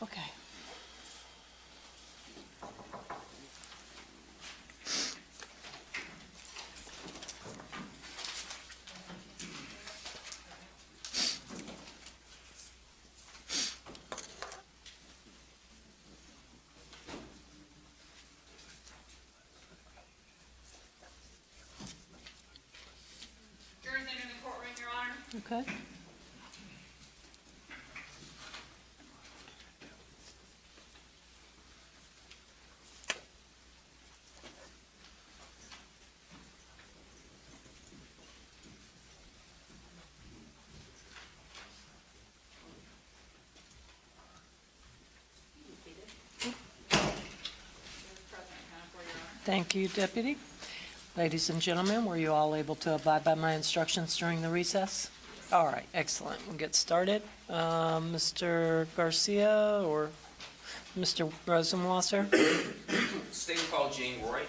Okay. Jurors enter the courtroom, Your Honor. Okay. Thank you, Deputy. Ladies and gentlemen, were you all able to abide by my instructions during the recess? All right, excellent. We'll get started. Mr. Garcia or Mr. Rosenwasser? State and call Jane Roy.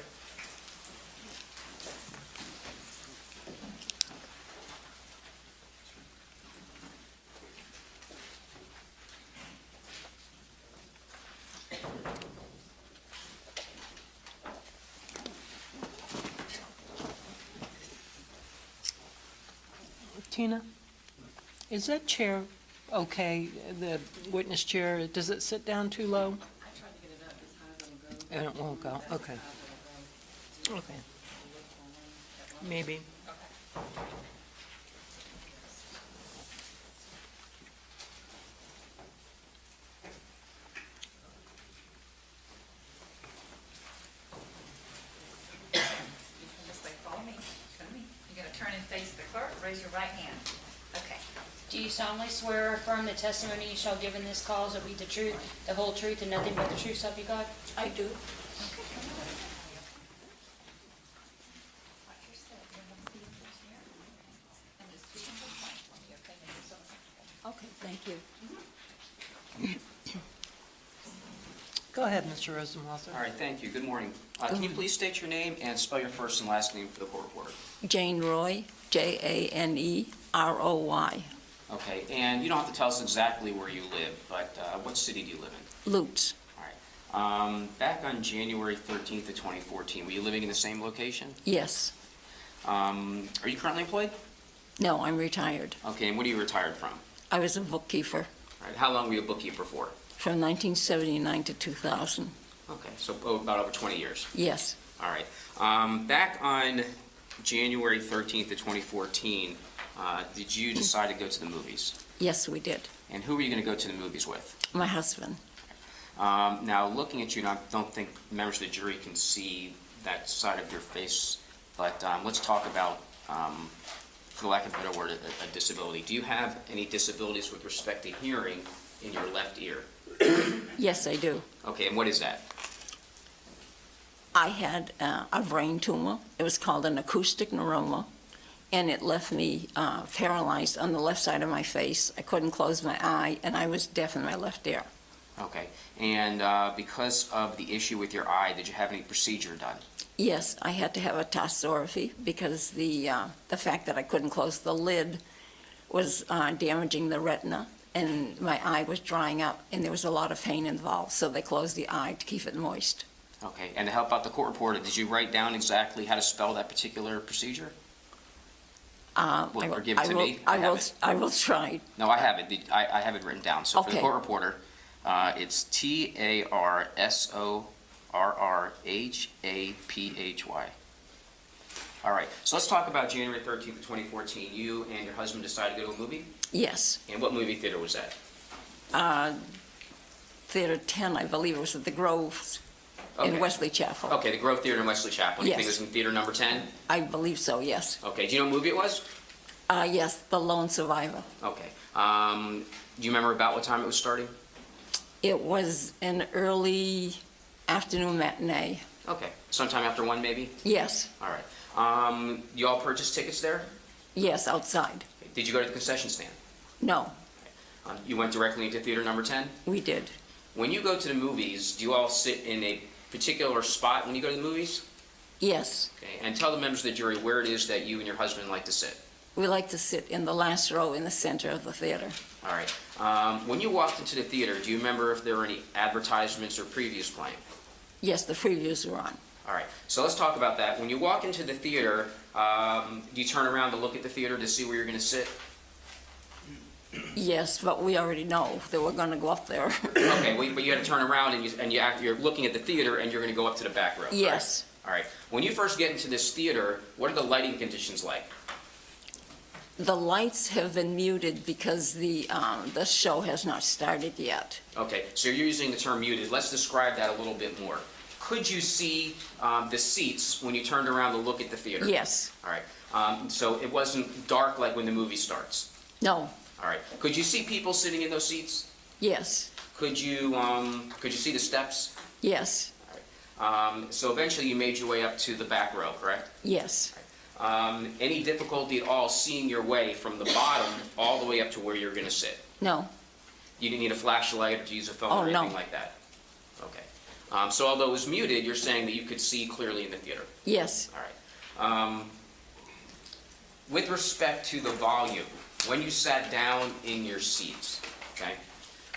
Tina, is that chair okay, the witness chair? Does it sit down too low? I tried to get it up as high as it'll go. And it won't go, okay. Okay, maybe. You can just say, follow me, come to me. You're gonna turn and face the clerk, raise your right hand. Okay. Do you solemnly swear or affirm the testimony you shall give in this cause will be the truth, the whole truth, and nothing but the truth, so help you God? I do. Watch your step. You're gonna see it this year. And just speak into the mic for me, okay? And so- Okay, thank you. Go ahead, Mr. Rosenwasser. All right, thank you. Good morning. Can you please state your name and spell your first and last name for the court reporter? Jane Roy, Janeroy, Okay, and you don't have to tell us exactly where you live, but what city do you live in? Lutz. All right. Back on January 13th of 2014, were you living in the same location? Yes. Are you currently employed? No, I'm retired. Okay, and what are you retired from? I was a bookkeeper All right, how long were you a bookkeeper for? from 1979 to 2000. Okay, so about over 20 years. Yes. All right. Back on January 13th of 2014, did you decide to go to the movies? Yes, we did. And who were you going to go to the movies with? My husband. Now, looking at you, and I don't think members of the jury can see that side of your face, but let's talk about, for lack of a better word, a disability. Do you have any disabilities with respect to hearing in your left ear? Yes, I do. Okay, and what is that? I had a brain tumor. It was called an acoustic neuroma, and it left me paralyzed on the left side of my face. I couldn't close my eye, and I was deaf in my left ear. Okay, and because of the issue with your eye, did you have any procedure done? Yes, I had to have a tostography because the fact that I couldn't close the lid was damaging the retina, and my eye was drying up, and there was a lot of pain involved, so they closed the eye to keep it moist. Okay, and to help out the court reporter, did you write down exactly how to spell that particular procedure? Or give it to me? I have it. will try. No, I have it. I have it written down. So for the Okay. court reporter, it's TARSORRHAPHY. All right, so let's talk about January 13th of 2014. You and your husband decided to go to a movie? Yes. And what movie theater was that? Theater 10, I believe it was at the Groves in Okay. Wesley Chapel. Okay, the Grove Theater in Wesley Chapel. You think it Yes. was in theater number 10? I believe so, yes. Okay, do you know what movie it was? Yes, the lone survivor. Okay. Do you remember about what time it was starting? It was an early afternoon matinee. Okay, sometime after 1 maybe? Yes, All right. You all purchased tickets there? yes, outside. Did you go to the concession stand? No, You went directly into theater number 10? we did. When you go to the movies, do you all sit in a particular spot when you go to the movies? Yes, Okay, and tell the members of the jury where it is that you and your husband like to sit. we like to sit in the last row in the center of the theater. All right. When you walked into the theater, do you remember if there were any advertisements or previews playing? Yes, the previews were on. All right, so let's talk about that. When you walk into the theater, do you turn around to look at the theater to see where you're going to sit? Yes, but we already know that we're going to go up there. Okay, but you had to turn around you're looking at the theater and you're going to go up to the back row. correct? Yes, All right. When you first get into this theater, what are the lighting conditions like? the lights have been muted because the show has not started yet. Okay, so you're using the term muted. Let's describe that a little bit more. Could you see the seats when you turned around to look at the theater? Yes, All right. So it wasn't dark like when the movie starts? no, All right. Could you see people sitting in those seats? yes, Could you see the steps? yes, So eventually you made your way up to the back row, correct? yes. Any difficulty at all seeing your way from the bottom all the way up to where you're going to sit? No, You didn't need a flashlight or to use a phone Oh, or anything no. like that? Okay. So although it was muted, you're saying that you could see clearly in the theater? yes. All right. With respect to the volume, when you sat down in your seats, okay?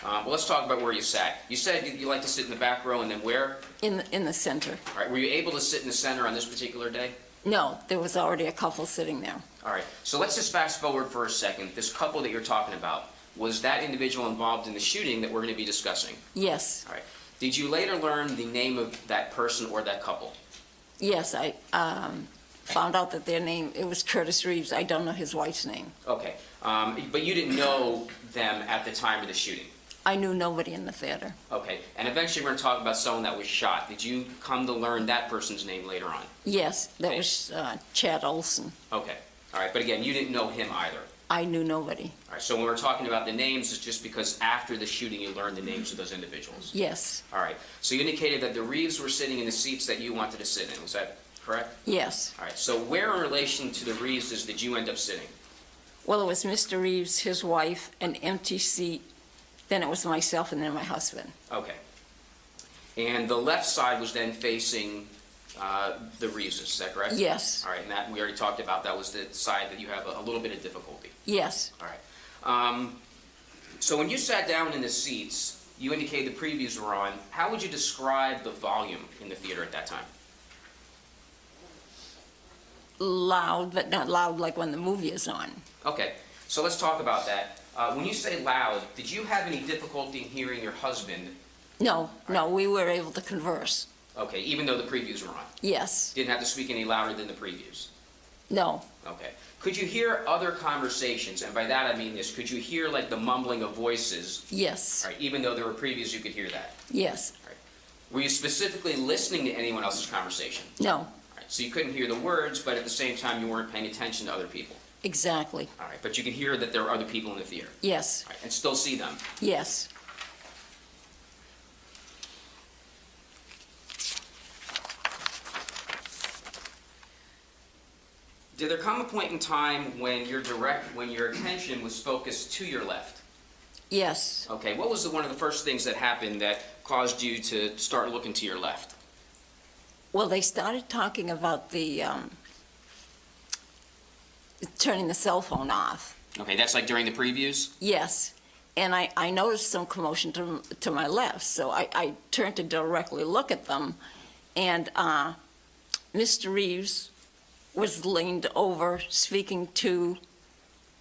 Well, let's talk about where you sat. You said you like to sit in the back row and then where? In the center. All right. Were you able to sit in the center on this particular day? No, there was already a couple sitting there. All right, so let's just fast forward for a second. This couple that you're talking about, was that individual involved in the shooting that we're going to be discussing? Yes, All right. Did you later learn the name of that person or that couple? yes, I found out that their name, it was Curtis Reeves. I don't know his wife's name. Okay, but you didn't know them at the time of the shooting? I knew nobody in the theater. Okay, and eventually we're going to talk about someone that was shot. Did you come to learn that person's name later on? Yes, that was Chad Oulson. Okay, all right, but again, you didn't know him either? I knew nobody. All right, so when we're talking about the names, it's just because after the shooting you learned the names of those individuals? Yes, All right, so you indicated that the Reeves were sitting in the seats that you wanted to sit in, was that correct? yes. All right, so where in relation to the Reeveses did you end up sitting? Well, it was Mr. Reeves, his wife, an empty seat. Then it was myself and then my husband. Okay. And the left side was then facing the Reeveses, is that correct? Yes, All right, and that, we already talked about, that was the side that you have a little bit of difficulty. yes. All right. So when you sat down in the seats, you indicated the previews were on. How would you describe the volume in the theater at that time? Loud, but not loud like when the movie is on. Okay, so let's talk about that. When you say loud, did you have any difficulty in hearing your husband? No, no, we were able to converse. Okay, even though the previews were on? Yes, Didn't have to speak any louder than the previews? no, Okay. Could you hear other conversations? And by that I mean this, could you hear like the mumbling of voices? yes, All right, even though there were previews, you could hear that? yes, All right. Were you specifically listening to anyone else's conversation? no, All right, so you couldn't hear the words, but at the same time you weren't paying attention to other people? exactly. All right, but you could hear that there were other people in the theater? Yes, All right, and still see them? yes. Did there come a point in time when your attention was focused to your left? Yes. Okay, what was one of the first things that happened that caused you to start looking to your left? Well, they started talking about the turning the cell phone off. Okay, that's like during the previews? Yes. And I noticed some commotion to my left, so I turned to directly look at them, and Mr. Reeves was leaned over speaking to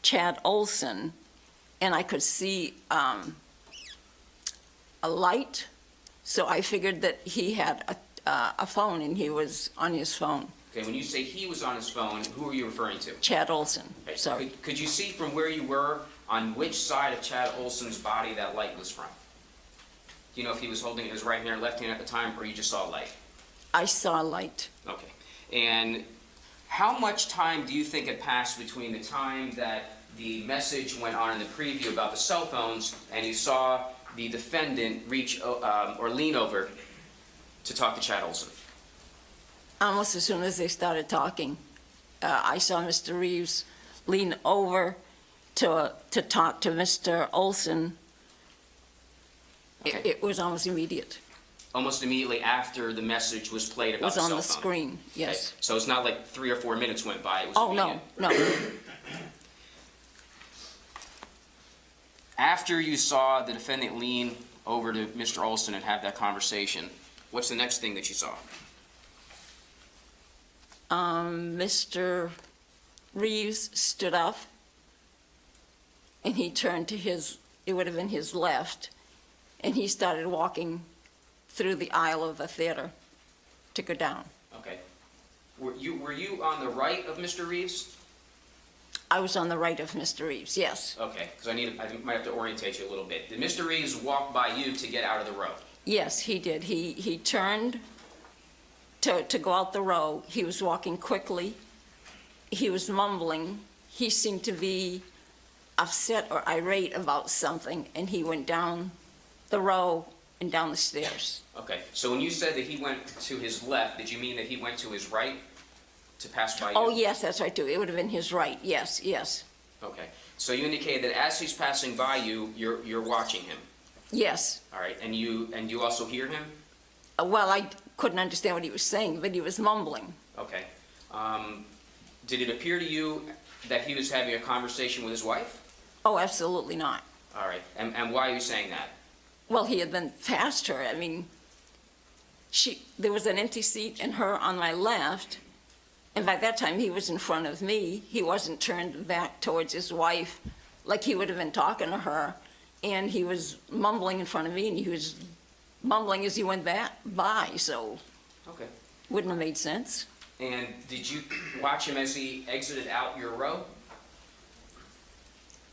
Chad Oulson, and I could see a light, so I figured that he had a phone and he was on his phone. Okay, when you say he was on his phone, who are you referring to? Chad Oulson, Okay, sorry. Could you see from where you were on which side of Chad Oulson's body that light was from? Do you know if he was holding it in his right hand or left hand at the time, or you just saw a light? I saw a light. Okay. And How much time do you think had passed between the time that the message went on in the preview about the cell phones and you saw the defendant reach or lean over to talk to Chad Oulson? Almost as soon as they started talking, I saw Mr. Reeves lean over to talk to Mr. Oulson. Okay. It was almost immediate. Almost immediately after the message was played It about was the on cell the phone. screen, Okay. yes. So it's not like 3 or 4 minutes went by, it was Oh, immediate. no, no. After you saw the defendant lean over to Mr. Oulson and have that conversation, what's the next thing that you saw? Mr. Reeves stood up, and he turned to his, it would have been his left, and he started walking through the aisle of the theater to go down. Okay. Were you on the right of Mr. Reeves? I was on the right of Mr. Reeves, yes. Okay, because I might have to orientate you a little bit. Did Mr. Reeves walk by you to get out of the row? Yes, he did. He turned to go out the row. He was walking quickly. He was mumbling. He seemed to be upset or irate about something, and he went down the row and down the stairs. Okay, so when you said that he went to his left, did you mean that he went to his right to pass by you? Oh, yes, that's right, too. It would have been his right, yes, yes, Okay, so you indicated that as he's passing by you, you're watching him, yes. all right, and you also hear him? Well, I couldn't understand what he was saying, but he was mumbling. Okay. Did it appear to you that he was having a conversation with his wife? Oh, absolutely not. All right, and why are you saying that? Well, he had been past her. I mean, there was an empty seat and her on my left, and by that time he was in front of me. He wasn't turned back towards his wife like he would have been talking to her, and he was mumbling in front of me, and he was mumbling as he went by, so Okay. wouldn't have made sense. And did you watch him as he exited out your row?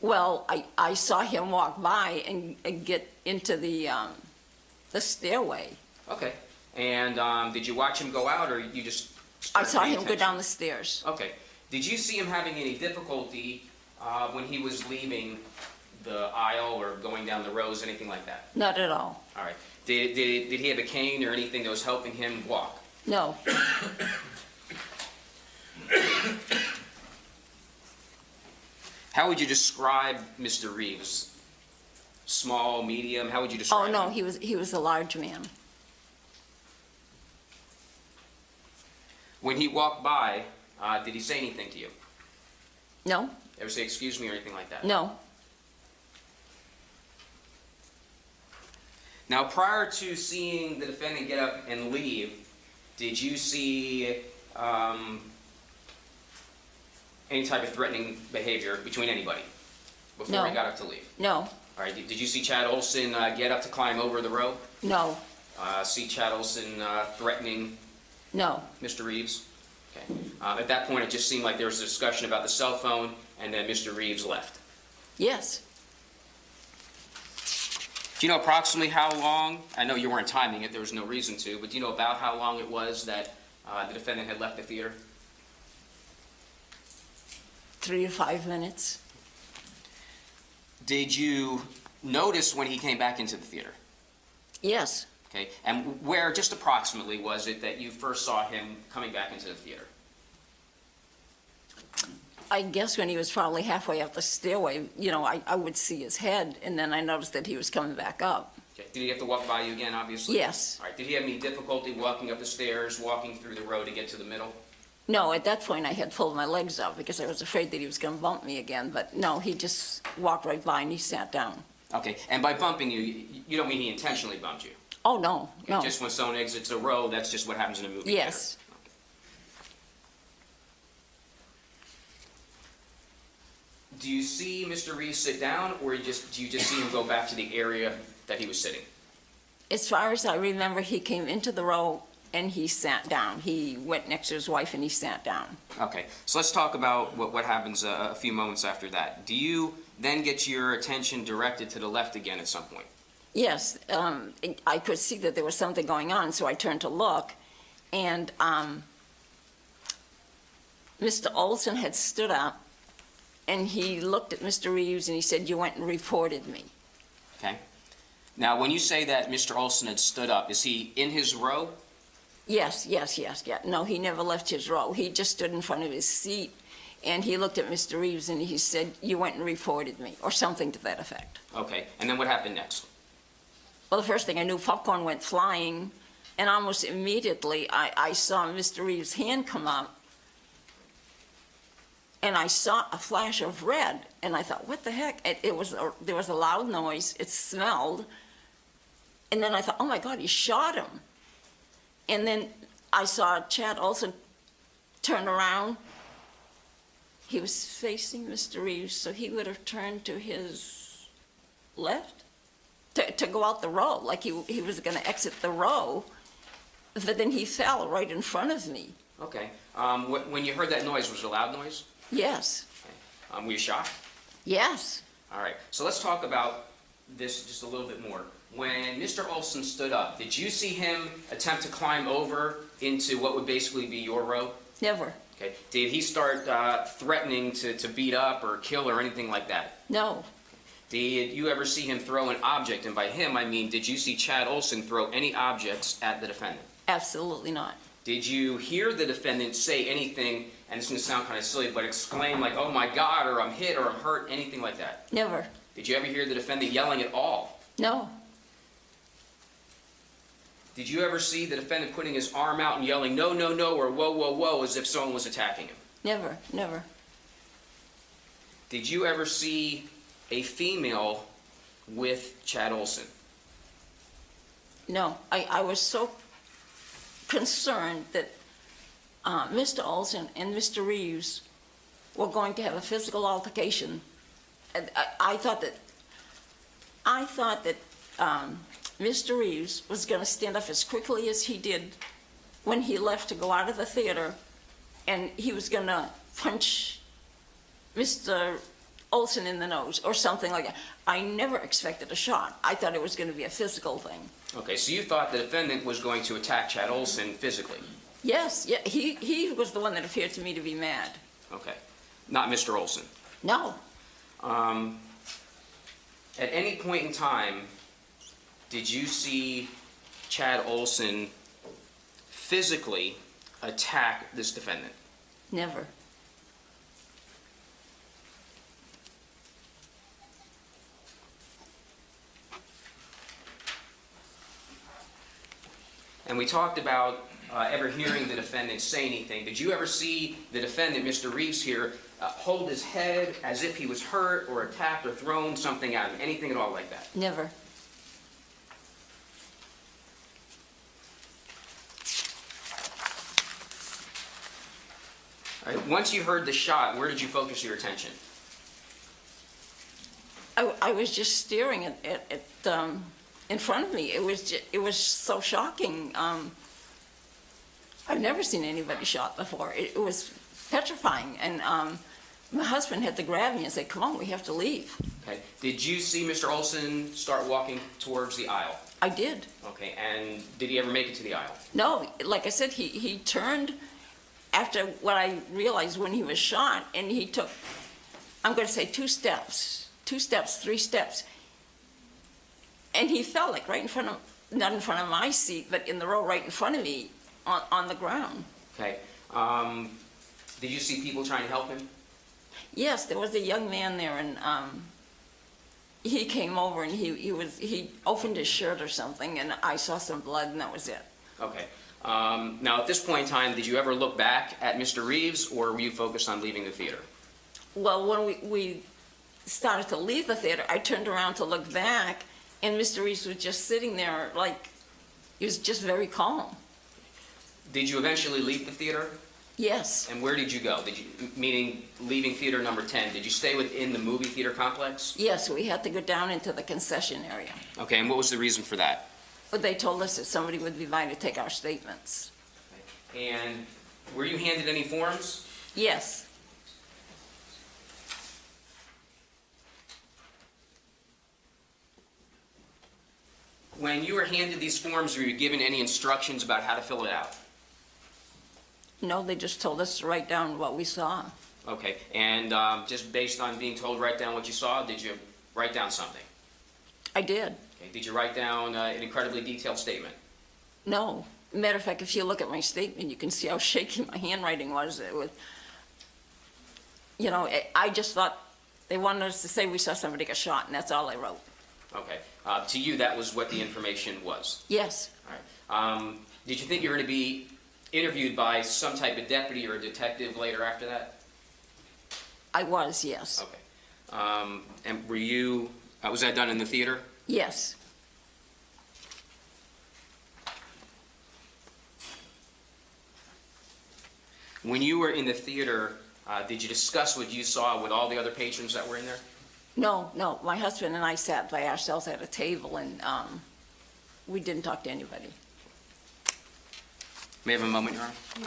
Well, I saw him walk by and get into the stairway. Okay. And did you watch him go out, or you just I started saw paying him go attention? down the stairs. Okay. Did you see him having any difficulty when he was leaving the aisle or going down the rows, anything like that? Not at all. All right. Did he have a cane or anything that was helping him walk? No. How would you describe Mr. Reeves? Small, medium? How would you Oh, describe no, him? he was a large man. When he walked by, did he say anything to you? No, Ever say excuse me or anything like that? no. Now, prior to seeing the defendant get up and leave, did you see any type of threatening behavior between anybody before No. he got up to leave? No, All right. Did you see Chad Oulson get up to climb over the row? no, See Chad Oulson threatening no. Mr. Reeves? Okay. At that point, it just seemed like there was a discussion about the cell phone, and then Mr. Reeves left. Yes. Do you know approximately how long, I know you weren't timing it, there was no reason to, but do you know about how long it was that the defendant had left the theater? 3 to 5 minutes. Did you notice when he came back into the theater? Yes. Okay, and where, just approximately, was it that you first saw him coming back into the theater? I guess when he was probably halfway up the stairway, I would see his head, and then I noticed that he was coming back up. Okay. Did he have to walk by you again, obviously? Yes. All right, did he have any difficulty walking up the stairs, walking through the row to get to the middle? No, at that point I had pulled my legs up because I was afraid that he was going to bump me again, but no, he just walked right by and he sat down. Okay, and by bumping you, you don't mean he intentionally bumped you? Oh, no, no. Just when someone exits a row, that's just what happens in a movie theater? Yes. Do you see Mr. Reeves sit down, or do you just see him go back to the area that he was sitting? As far as I remember, he came into the row and he sat down. He went next to his wife and he sat down. Okay, so let's talk about what happens a few moments after that. Do you then get your attention directed to the left again at some point? Yes, I could see that there was something going on, so I turned to look, and Mr. Oulson had stood up, and he looked at Mr. Reeves, and he said, "You went and reported me." Okay. Now, when you say that Mr. Oulson had stood up, is he in his row? Yes. No, he never left his row. He just stood in front of his seat, and he looked at Mr. Reeves, and he said, "You went and reported me," or something to that effect. Okay, and then what happened next? Well, the first thing I knew, popcorn went flying, and almost immediately I saw Mr. Reeves' hand come up, and I saw a flash of red, and I thought, what the heck? There was a loud noise, it smelled, and then I thought, oh my God, he shot him. And then I saw Chad Oulson turn around. He was facing Mr. Reeves, so he would have turned to his left to go out the row, like he was going to exit the row, but then he fell right in front of me. Okay. When you heard that noise, was it a loud noise? Yes. Okay. Were you shocked? Yes. All right. So let's talk about this just a little bit more. When Mr. Oulson stood up, did you see him attempt to climb over into what would basically be your row? Never. Okay. Did he start threatening to beat up or kill or anything like that? No. Did you ever see him throw an object? And by him, I mean, did you see Chad Oulson throw any objects at the defendant? Absolutely not. Did you hear the defendant say anything, and this is going to sound kind of silly, but exclaim like, "Oh my God," or "I'm hit," or "I'm hurt," anything like that? Never. Did you ever hear the defendant yelling at all? No. Did you ever see the defendant putting his arm out and yelling, "No, no, no," or "Whoa, whoa, whoa," as if someone was attacking him? Never. Did you ever see a female with Chad Oulson? No. I was so concerned that Mr. Oulson and Mr. Reeves were going to have a physical altercation. And I thought that Mr. Reeves was going to stand up as quickly as he did when he left to go out of the theater, and he was going to punch Mr. Oulson in the nose or something like that. I never expected a shot. I thought it was going to be a physical thing. Okay, so you thought the defendant was going to attack Chad Oulson physically? Yes, yeah, he was the one that appeared to me to be mad. Okay, not Mr. Oulson. No, At any point in time, did you see Chad Oulson physically attack this defendant? never. And we talked about ever hearing the defendant say anything. Did you ever see the defendant, Mr. Reeves here, hold his head as if he was hurt or attacked or thrown something at him? Anything at all like that? Never. All right, once you heard the shot, where did you focus your attention? I was just staring at in front of me. It was so shocking. I've never seen anybody shot before. It was petrifying, and my husband had to grab me and say, "Come on, we have to leave." Okay. Did you see Mr. Oulson start walking towards the aisle? I did. Okay, and did he ever make it to the aisle? No, like I said, he turned after what I realized when he was shot, and he took, I'm going to say 2 steps, 3 steps, and he fell like right in front of, not in front of my seat, but in the row right in front of me on the ground. Okay. Did you see people trying to help him? Yes, there was a young man there, and he came over, and he opened his shirt or something, and I saw some blood, and that was it. Okay. Now, at this point in time, did you ever look back at Mr. Reeves, or were you focused on leaving the theater? Well, when we started to leave the theater, I turned around to look back, and Mr. Reeves was just sitting there like, he was just very calm. Did you eventually leave the theater? Yes. And where did you go? Meaning leaving theater number 10, did you stay within the movie theater complex? Yes, we had to go down into the concession area. Okay, and what was the reason for that? But they told us that somebody would be by to take our statements. And were you handed any forms? Yes. When you were handed these forms, were you given any instructions about how to fill it out? No, they just told us to write down what we saw. Okay, and just based on being told to write down what you saw, did you write down something? I did. Okay, did you write down an incredibly detailed statement? No. Matter of fact, if you look at my statement, you can see how shaky my handwriting was. It was, you know, I just thought they wanted us to say we saw somebody get shot, and that's all I wrote. Okay, to you, that was what the information was? Yes, All right. Did you think you were going to be interviewed by some type of deputy or a detective later after that? I was, yes. Okay. And were you, was that done in the theater? Yes. When you were in the theater, did you discuss what you saw with all the other patrons that were in there? No, no, my husband and I sat by ourselves at a table, and we didn't talk to anybody. May I have a moment, Your Honor?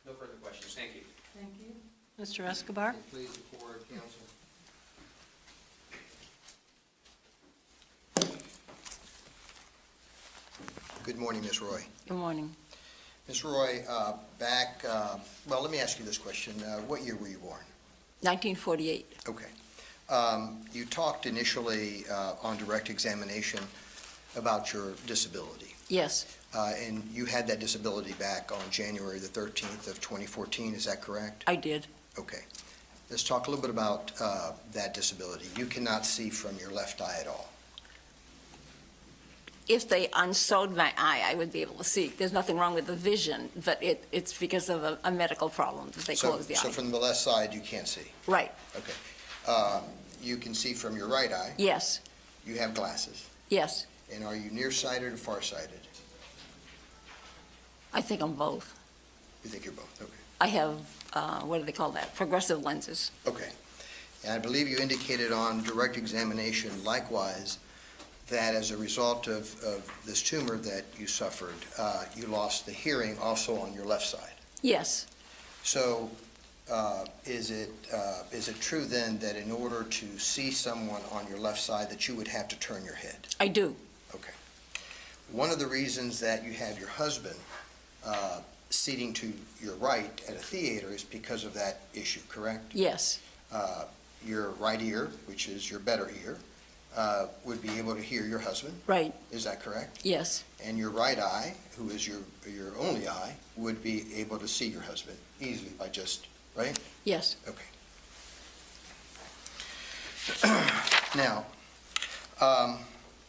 No further questions, thank you. Thank you. Mr. Escobar? Please, the court, counsel. Good morning, Ms. Roy. Good morning. Ms. Roy, well, let me ask you this question. What year were you born? 1948. Okay. You talked initially on direct examination about your disability, Yes, and you had that disability back on January the 13th of 2014, is that correct? I did. Okay. Let's talk a little bit about that disability. You cannot see from your left eye at all. If they unsewed my eye, I would be able to see. There's nothing wrong with the vision, but it's because of a medical problem that they closed the So eye. from the left side, you can't see? Right, Okay. You can see from your right eye. yes, You have glasses. yes. And are you nearsighted or farsighted? I think I'm both. You think you're both? Okay. I have, what do they call that? Progressive lenses. Okay. And I believe you indicated on direct examination likewise that as a result of this tumor that you suffered, you lost the hearing also on your left side. Yes, So is it true then that in order to see someone on your left side that you would have to turn your head? I do. Okay. One of the reasons that you have your husband seating to your right at a theater is because of that issue, correct? Yes, Your right ear, which is your better ear, would be able to hear your husband, right, is that correct? yes, And your right eye, who is your only eye, would be able to see your husband easily by just, right? yes, Okay. Now,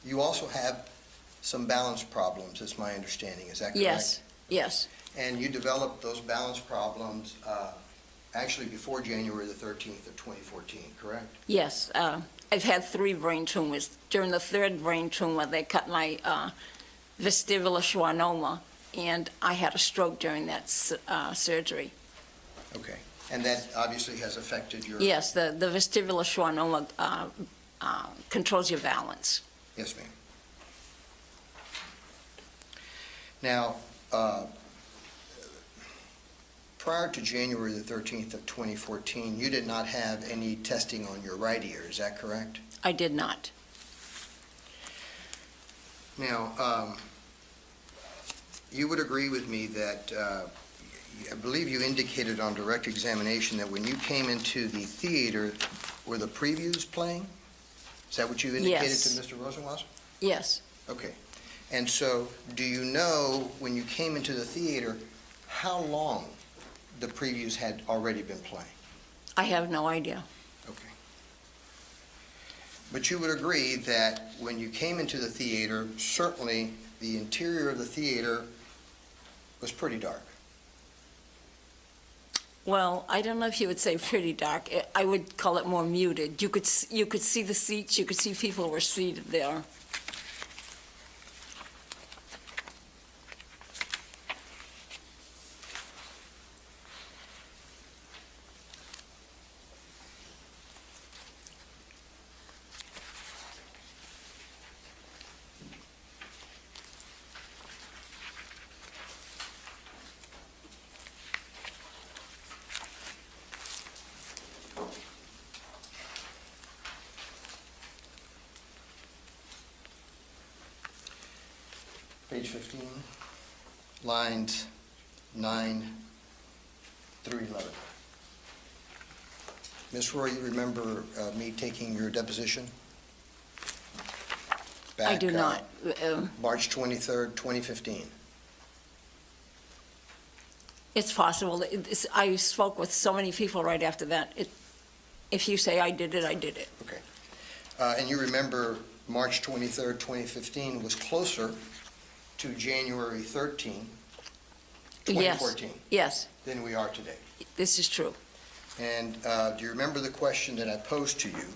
you also have some balance problems, is my understanding, is that correct? yes, yes, And you developed those balance problems actually before January the 13th of 2014, correct? yes. I've had 3 brain tumors. During the 3rd brain tumor, they cut my vestibular schwannoma, and I had a stroke during that surgery. Okay. And that obviously has affected your... Yes, the vestibular schwannoma controls your balance. Yes, ma'am. Now, prior to January the 13th of 2014, you did not have any testing on your right ear, is that correct? I did not. Now, you would agree with me that, I believe you indicated on direct examination that when you came into the theater, were the previews playing? Is that what you indicated Yes. to Mr. Rosenwasser? Yes, Okay. And so, do you know, when you came into the theater, how long the previews had already been playing? I have no idea. Okay. But you would agree that when you came into the theater, certainly the interior of the theater was pretty dark. Well, I don't know if you would say pretty dark. I would call it more muted. You could see the seats, you could see people were seated there. page 15, lines 9 through 11. Ms. Roy, you remember me taking your deposition? I do Back, not. March 23rd, 2015. It's possible. I spoke with so many people right after that. If you say I did it, I did it. Okay. And you remember March 23rd, 2015 was closer to January 13, Yes. 2014 Yes, than we are today. this is true. And do you remember the question that I posed to you?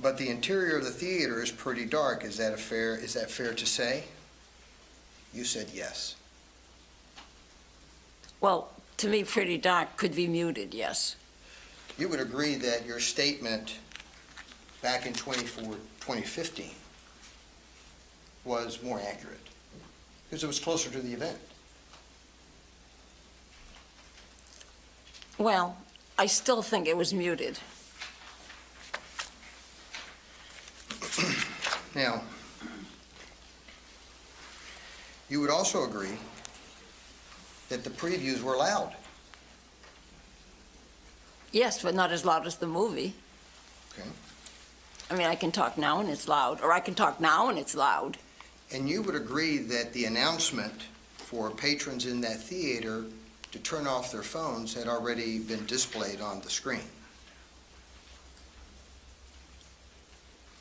But the interior of the theater is pretty dark. Is that fair to say? You said yes. Well, to me, pretty dark could be muted, yes. You would agree that your statement back in 2015 was more accurate because it was closer to the event. Well, I still think it was muted. Now, you would also agree that the previews were loud. Yes, but not as loud as the movie. Okay. I mean, I can talk now and it's loud, or I can talk now and it's loud. And you would agree that the announcement for patrons in that theater to turn off their phones had already been displayed on the screen.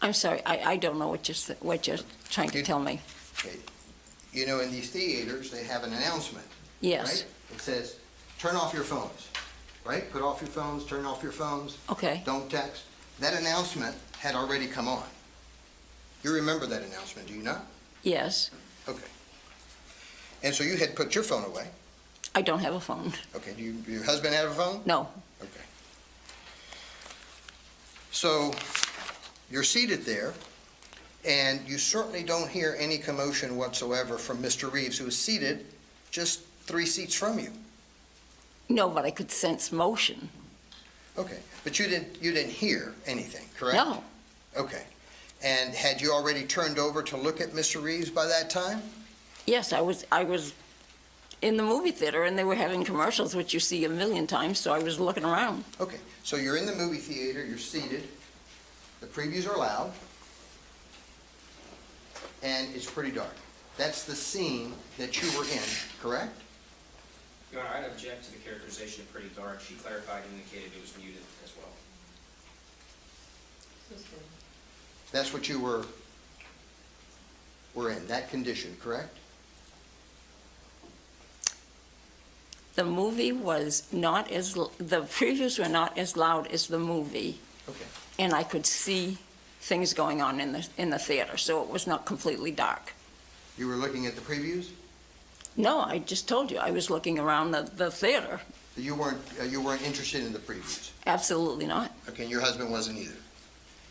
I'm sorry, I don't know what you're trying to tell me. Okay. You know, in these theaters, they have an announcement, Yes, right? It says, turn off your phones, right? Put off your phones, turn off your phones, okay. don't text. That announcement had already come on. You remember that announcement, do you not? Yes, Okay. And so you had put your phone away. I don't have a phone. Okay, do your husband have a phone? No, Okay. So you're seated there, and you certainly don't hear any commotion whatsoever from Mr. Reeves, who is seated just 3 seats from you. no, but I could sense motion. Okay, but you didn't hear anything, correct? No, Okay. And had you already turned over to look at Mr. Reeves by that time? yes, I was in the movie theater and they were having commercials, which you see a million times, so I was looking around. Okay, so you're in the movie theater, you're seated, the previews are loud, and it's pretty dark. That's the scene that you were in, correct? Your Honor, I'd object to the characterization of pretty dark. She clarified and indicated it was muted as well. That's what you were in, that condition, correct? The movie was not as, the previews were not as loud as the movie, Okay. and I could see things going on in the theater, so it was not completely dark. You were looking at the previews? No, I just told you, I was looking around the theater. You weren't interested in the previews? Absolutely not. Okay, and your husband wasn't either?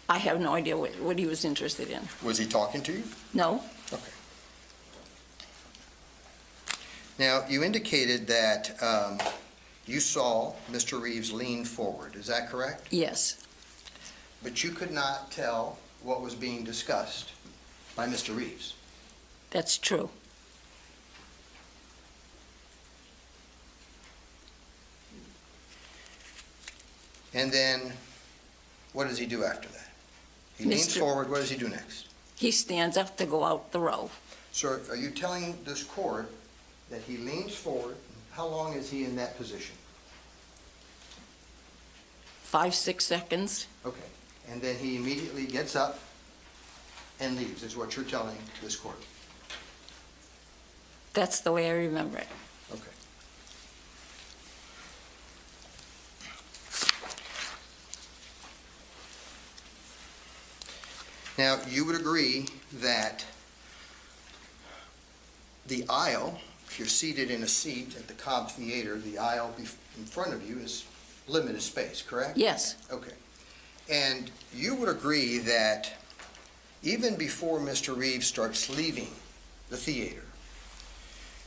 I have no idea what he was interested in. Was he talking to you? No, Okay. Now, you indicated that you saw Mr. Reeves lean forward, is that correct? yes, But you could not tell what was being discussed by Mr. Reeves. that's true. And then, what does he do after that? He leans Mr. forward, what does he do next? He stands up to go out the row. So are you telling this court that he leans forward? How long is he in that position? 5, 6 seconds. Okay. And then he immediately gets up and leaves, is what you're telling this court? That's the way I remember it. Okay. Now, you would agree that the aisle, if you're seated in a seat at the Cobb Theater, the aisle in front of you is limited space, correct? Yes, Okay. And you would agree that even before Mr. Reeves starts leaving the theater,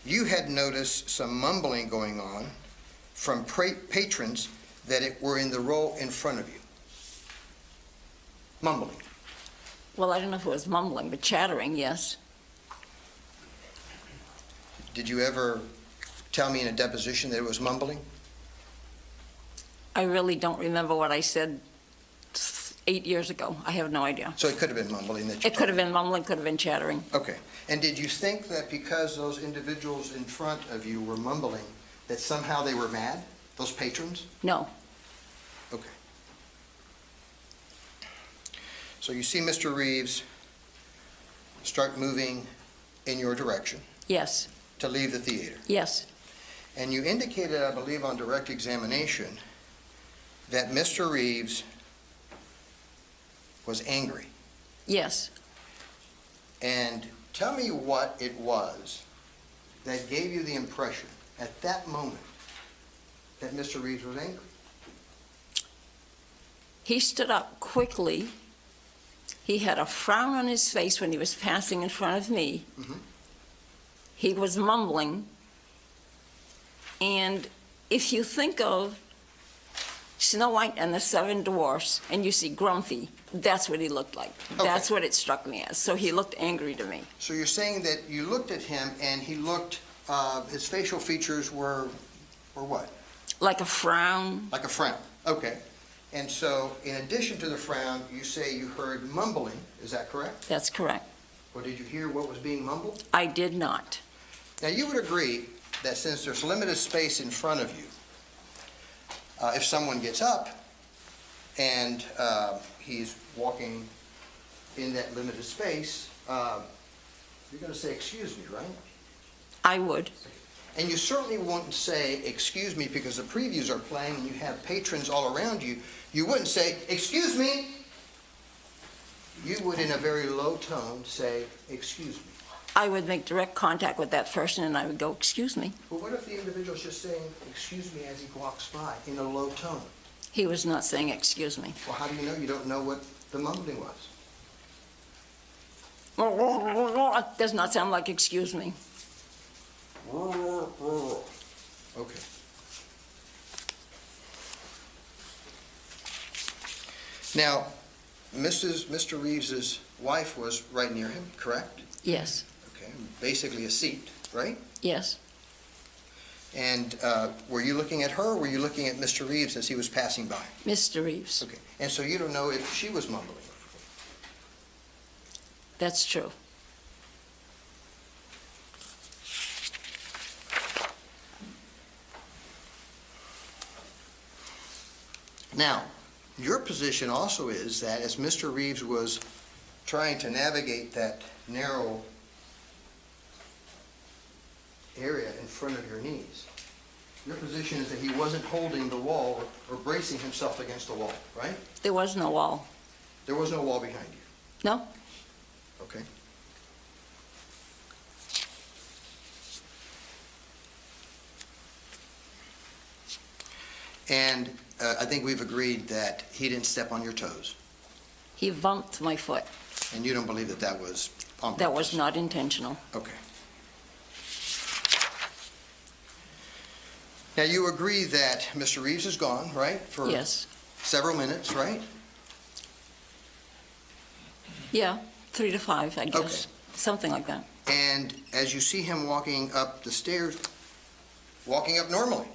you had noticed some mumbling going on from patrons that were in the row in front of you. Mumbling. well, I don't know if it was mumbling, but chattering, yes. Did you ever tell me in a deposition that it was mumbling? I really don't remember what I said 8 years ago. I have no idea. So it could have been mumbling that you It could have been mumbling, could have been chattering. Okay. And did you think that because those individuals in front of you were mumbling, that somehow they were mad, those patrons? No, Okay. So you see Mr. Reeves start moving in your direction yes, to leave the theater. yes, And you indicated, I believe, on direct examination, that Mr. Reeves was angry. yes. And tell me what it was that gave you the impression at that moment that Mr. Reeves was angry. He stood up quickly. He had a frown on his face when he was passing in front of me. Mhm. He was mumbling. And if you think of Snow White and the Seven Dwarfs, and you see Grumpy, that's what he looked like. Okay. That's what it struck me as. So he looked angry to me. So you're saying that you looked at him and he looked, his facial features were what? Like a frown. Like a frown. Okay. And so in addition to the frown, you say you heard mumbling. Is that correct? That's correct. Or did you hear what was being mumbled? I did not. Now, you would agree that since there's limited space in front of you, if someone gets up and he's walking in that limited space, you're going to say, "Excuse me," right? I would. And you certainly wouldn't say, "Excuse me," because the previews are playing and you have patrons all around you. You wouldn't say, "Excuse me." You would, in a very low tone, say, "Excuse me." I would make direct contact with that person and I would go, "Excuse me." But what if the individual's just saying, "Excuse me," as he walks by in a low tone? He was not saying, "Excuse me." Well, how do you know? You don't know what the mumbling was. It does not sound like "excuse me." Okay. Now, Mr. Reeves's wife was right near him, correct? Yes, Okay, basically a seat, right? yes. And were you looking at her, or were you looking at Mr. Reeves as he was passing by? Mr. Reeves, Okay, and so you don't know if she was mumbling? that's true. Now, your position also is that as Mr. Reeves was trying to navigate that narrow area in front of your knees, your position is that he wasn't holding the wall or bracing himself against the wall, right? There was no wall. There was no wall behind you, No? okay? And I think we've agreed that he didn't step on your toes, He bumped my foot. and you don't believe that that was on purpose? That was not intentional. Okay. Now, you agree that Mr. Reeves is gone, right? For Yes. several minutes, right? Yeah, 3 to 5, I guess. Okay. Something like that. And as you see him walking up the stairs, walking up normally,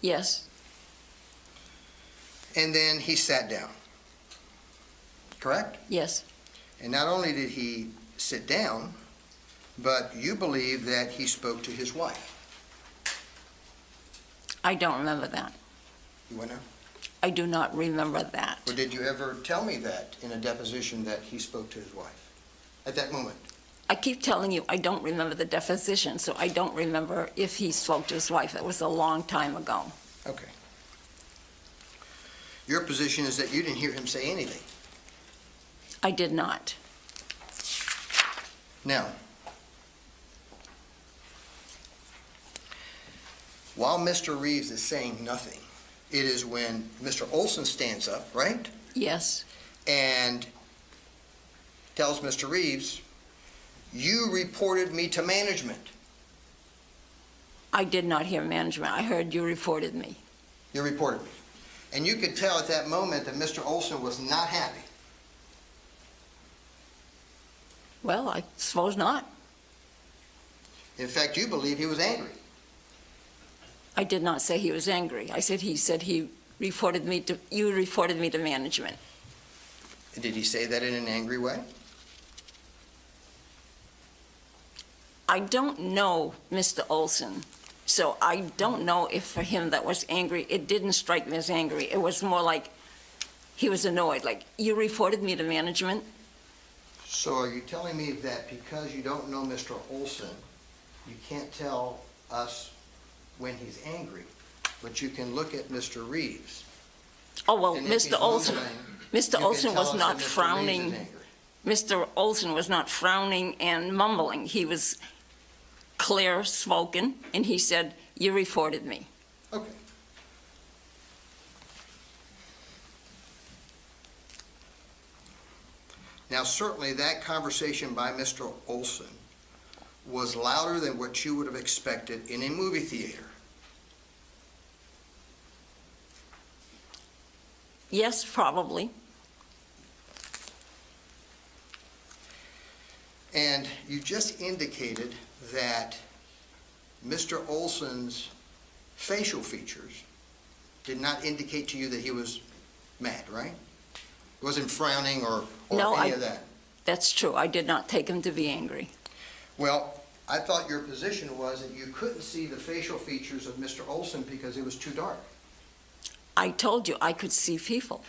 Yes, and then he sat down, correct? yes. And not only did he sit down, but you believe that he spoke to his wife. I don't remember that. You went out? I do not remember that. Or did you ever tell me that in a deposition that he spoke to his wife at that moment? I keep telling you, I don't remember the deposition, so I don't remember if he spoke to his wife. It was a long time ago. Okay. Your position is that you didn't hear him say anything. I did not. Now, while Mr. Reeves is saying nothing, it is when Mr. Oulson stands up, right? Yes, And tells Mr. Reeves, "You reported me to management." I did not hear management. I heard you reported me. You reported me. And you could tell at that moment that Mr. Oulson was not happy. Well, I suppose not. In fact, you believe he was angry. I did not say he was angry. I said you reported me to management. Did he say that in an angry way? I don't know Mr. Oulson, so I don't know if for him that was angry. It didn't strike me as angry. It was more like he was annoyed, like, you reported me to management? So are you telling me that because you don't know Mr. Oulson, you can't tell us when he's angry, but you can look at Mr. Reeves? Oh, well, And if he's Mr. Oulson, mumbling, Mr. you can Oulson tell was us not that Mr. Reeves is frowning. angry. Mr. Oulson was not frowning and mumbling. He was clear spoken, and he said, you reported me. Okay. Now, certainly that conversation by Mr. Oulson was louder than what you would have expected in a movie theater. Yes, probably. And you just indicated that Mr. Oulson's facial features did not indicate to you that he was mad, right? He wasn't frowning or No, any of that. That's true. I did not take him to be angry. Well, I thought your position was that you couldn't see the facial features of Mr. Oulson because it was too dark. I told you I could see people.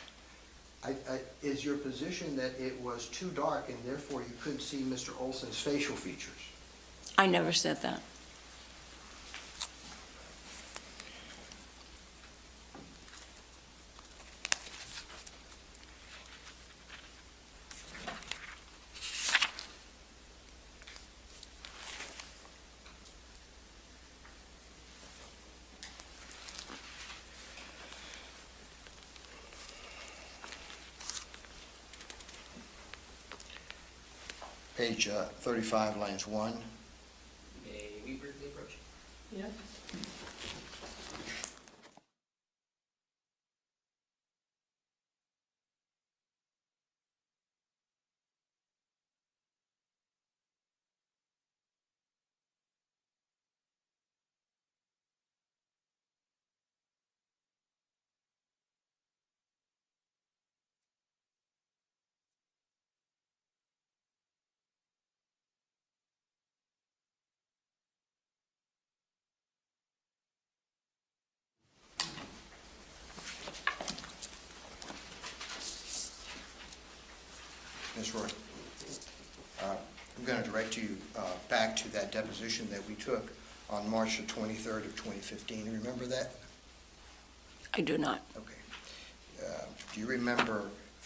Is your position that it was too dark and therefore you couldn't see Mr. Oulson's facial features? I never said that. Page 35, lines 1. May we briefly approach? Yeah. Ms. Roy, I'm going to direct you back to that deposition that we took on March the 23rd of 2015. Remember that? I do not. Okay. Do you remember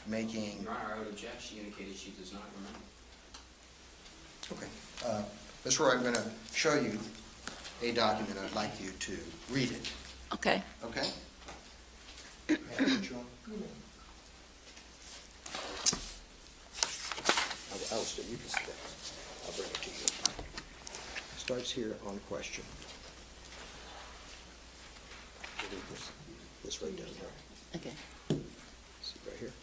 making... Your Honor, I would object. She indicated she does not remember. Okay. Ms. Roy, I'm going to show you a document. I'd like you to read it. Okay. Okay? May I put you on? Oulson, you can sit down. I'll bring it to you. Starts here on question. Read this right down here. Okay. See right here?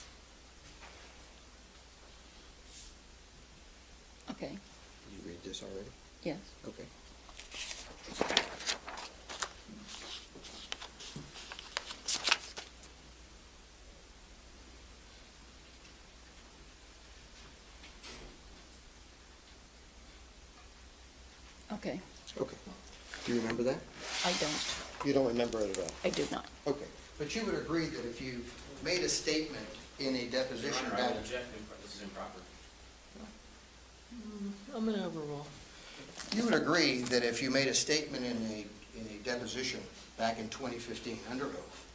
Okay. You read this already? Yes. Okay. Okay. Okay. Do you remember that? I don't. You don't remember it at all? I do not. Okay. But you would agree that if you made a statement in a Your deposition Honor, I back... would object. This is improper. I'm an overrule. You would agree that if you made a statement in a deposition back in 2015 under oath,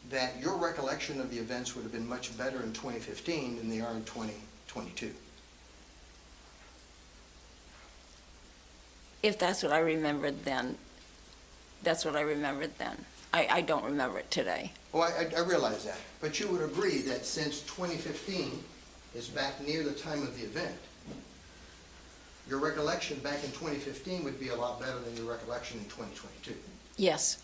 that your recollection of the events would have been much better in 2015 than they are in 2022? If that's what I remembered then, that's what I remembered then. I don't remember it today. Well, I realize that. But you would agree that since 2015 is back near the time of the event, your recollection back in 2015 would be a lot better than your recollection in 2022. Yes.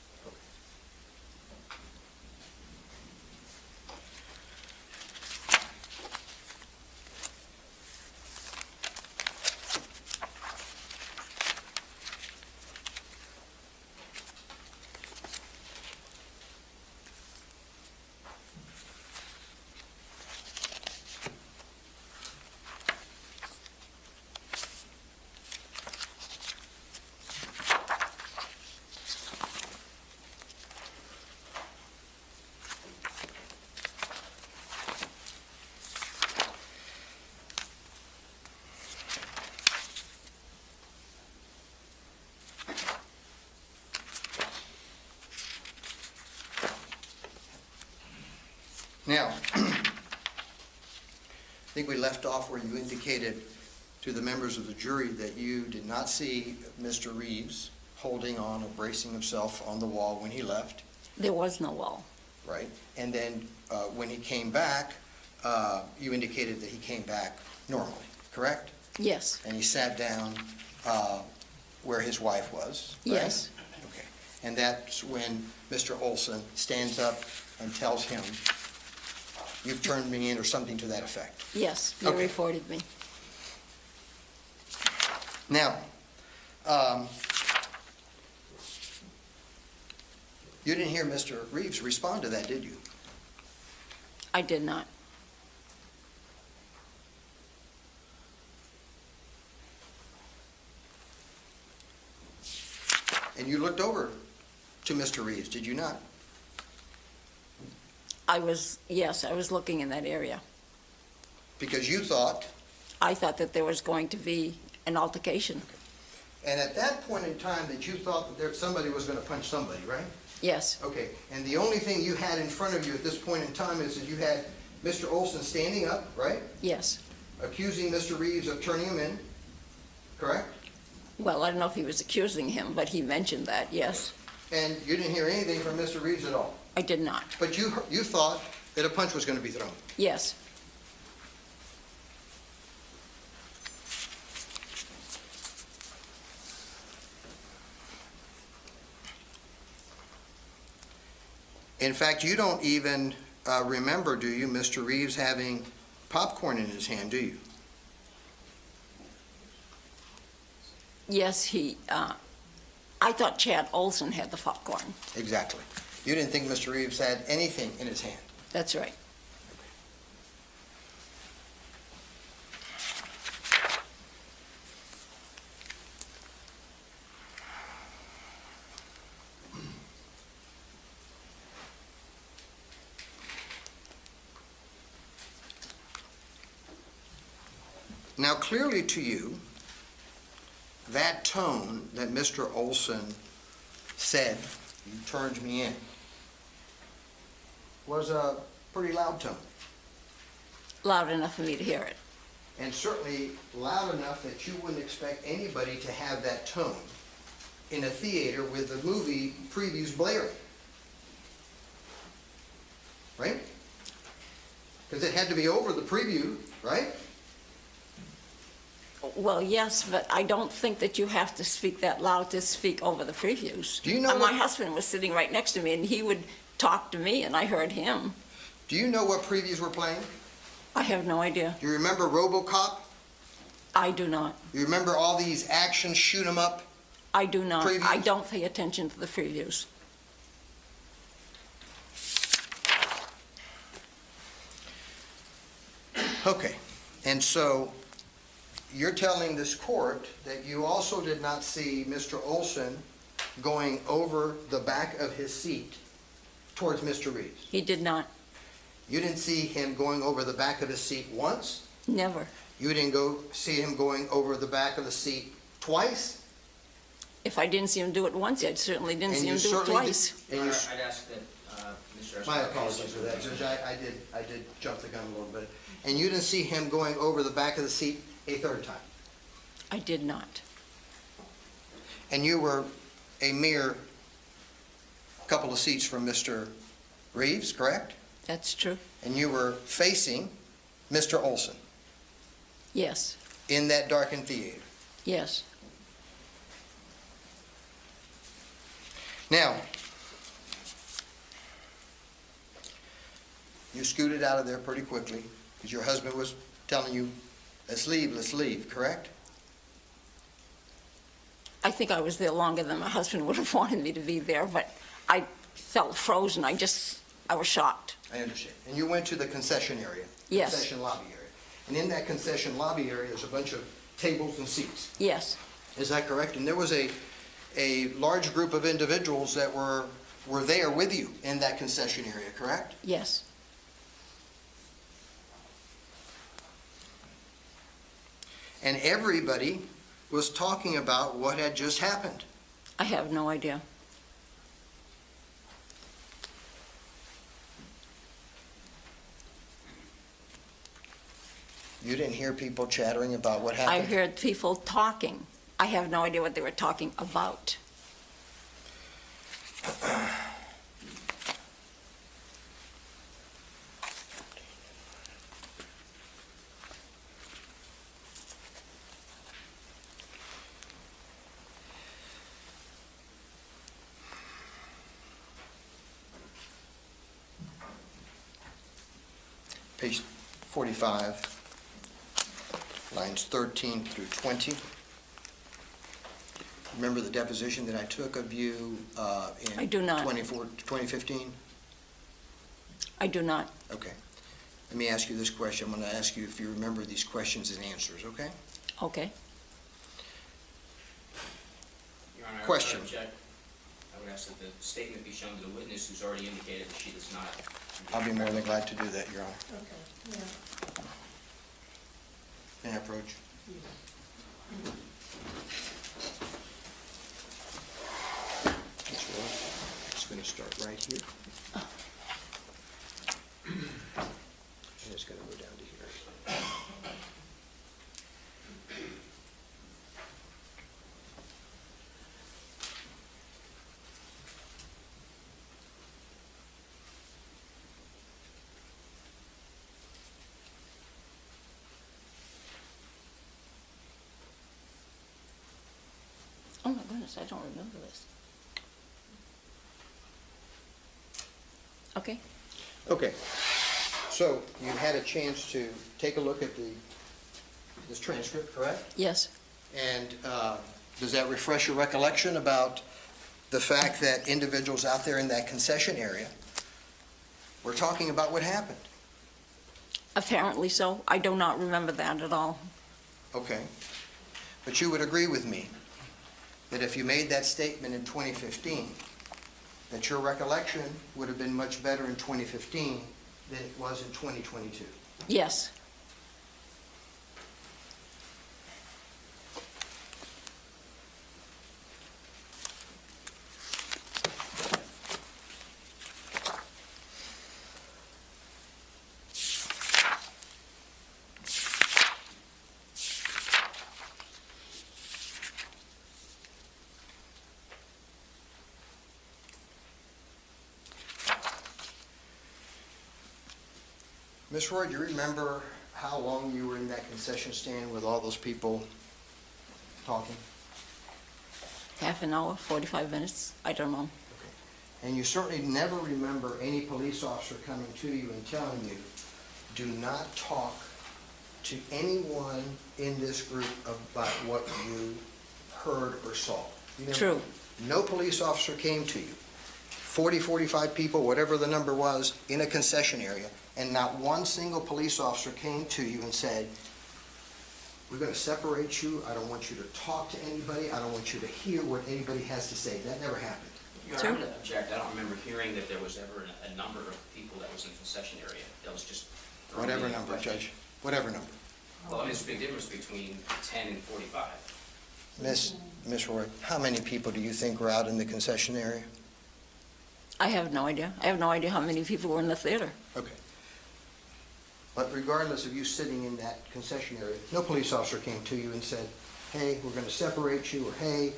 Now, I think we left off where you indicated to the members of the jury that you did not see Mr. Reeves holding on or bracing himself on the wall when he left, There was no wall. right? And then when he came back, you indicated that he came back normally, correct? Yes, And he sat down where his wife was, right? yes, Okay. And that's when Mr. Oulson stands up and tells him, "You've turned me in," or something to that effect. yes, you Okay. reported me. Now, you didn't hear Mr. Reeves respond to that, did you? I did not. And you looked over to Mr. Reeves, did you not? Yes, I was looking in that area. Because you thought, I thought that there was going to be an altercation. and at that point in time, that you thought that somebody was going to punch somebody, right? Yes, Okay, and the only thing you had in front of you at this point in time is that you had Mr. Oulson standing up, right? yes. Accusing Mr. Reeves of turning him in, correct? Well, I don't know if he was accusing him, but he mentioned that, yes. And you didn't hear anything from Mr. Reeves at all? I did not. But you thought that a punch was going to be thrown? Yes, In fact, you don't even remember, do you, Mr. Reeves having popcorn in his hand, do you? yes, I thought Chad Oulson had the popcorn. Exactly. You didn't think Mr. Reeves had anything in his hand? That's right. Now, clearly to you, that tone that Mr. Oulson said, "You turned me in," was a pretty loud tone, Loud enough for me to hear it. and certainly loud enough that you wouldn't expect anybody to have that tone in a theater with the movie previews blaring. Right? Because it had to be over the preview, right? Well, yes, but I don't think that you have to speak that loud to speak over the previews. Do you know My what- husband was sitting right next to me, and he would talk to me, and I heard him. Do you know what previews were playing? I have no idea. Do you remember RoboCop? I do not. You remember all these action shoot 'em up? I do not. I Previews? don't pay attention to the previews. Okay, and so you're telling this court that you also did not see Mr. Oulson going over the back of his seat towards Mr. Reeves? He did not. You didn't see him going over the back of his seat once? Never. You didn't see him going over the back of the seat twice? If I didn't see him do it once, I certainly didn't see him do it twice. And you, I'd ask that Mr. my apologies for that, Judge, I did jump the gun a little bit. And you didn't see him going over the back of the seat a third time? I did not. And you were a mere couple of seats from Mr. Reeves, correct? That's true. And you were facing Mr. Oulson Yes, in that darkened theater. yes. Now, you scooted out of there pretty quickly because your husband was telling you, let's leave, correct? I think I was there longer than my husband would have wanted me to be there, but I felt frozen. I was shocked. I understand. And you went to the concession area? Yes. Concession lobby area. And in that concession lobby area, there's a bunch of tables and seats. Yes, Is that correct? And there was a large group of individuals that were there with you in that concession area, correct? yes. And everybody was talking about what had just happened. I have no idea. You didn't hear people chattering about what I happened? heard people talking. I have no idea what they were talking about. Page 45, lines 13 through 20. Remember the deposition that I took of you in I do not. 2015? I do not. Okay. Let me ask you this question. I'm going to ask you if you remember these questions and answers, okay? Okay. Your Honor, Question. I would object. I would ask that the statement be shown to the witness who's already indicated that she does not. I'll be more than glad to do that, Your Honor. Okay, yeah. May I approach? That's right. It's going to start right here. And it's going to go down to here. Oh my goodness, I don't remember this. Okay. Okay. So you had a chance to take a look at this transcript, correct? Yes. And does that refresh your recollection about the fact that individuals out there in that concession area were talking about what happened? Apparently so. I do not remember that at all. Okay. But you would agree with me that if you made that statement in 2015, that your recollection would have been much better in 2015 than it was in 2022? Yes. Ms. Roy, do you remember how long you were in that concession stand with all those people talking? Half an hour, 45 minutes, I don't know. And you certainly never remember any police officer coming to you and telling you, do not talk to anyone in this group about what you heard or saw? You never- True. No police officer came to you, 40, 45 people, whatever the number was, in a concession area, and not one single police officer came to you and said, we're going to separate you, I don't want you to talk to anybody, I don't want you to hear what anybody has to say. That never happened. Your Honor, I'm going to object. I don't remember hearing that there was ever a number of people that was in the concession area. That was just. Whatever number, Judge, whatever number. Well, I mean, there's a big difference between 10 and 45. Miss Roy, how many people do you think were out in the concession area? I have no idea. I have no idea how many people were in the theater. Okay. But regardless of you sitting in that concession area, no police officer came to you and said, hey, we're going to separate you, or hey,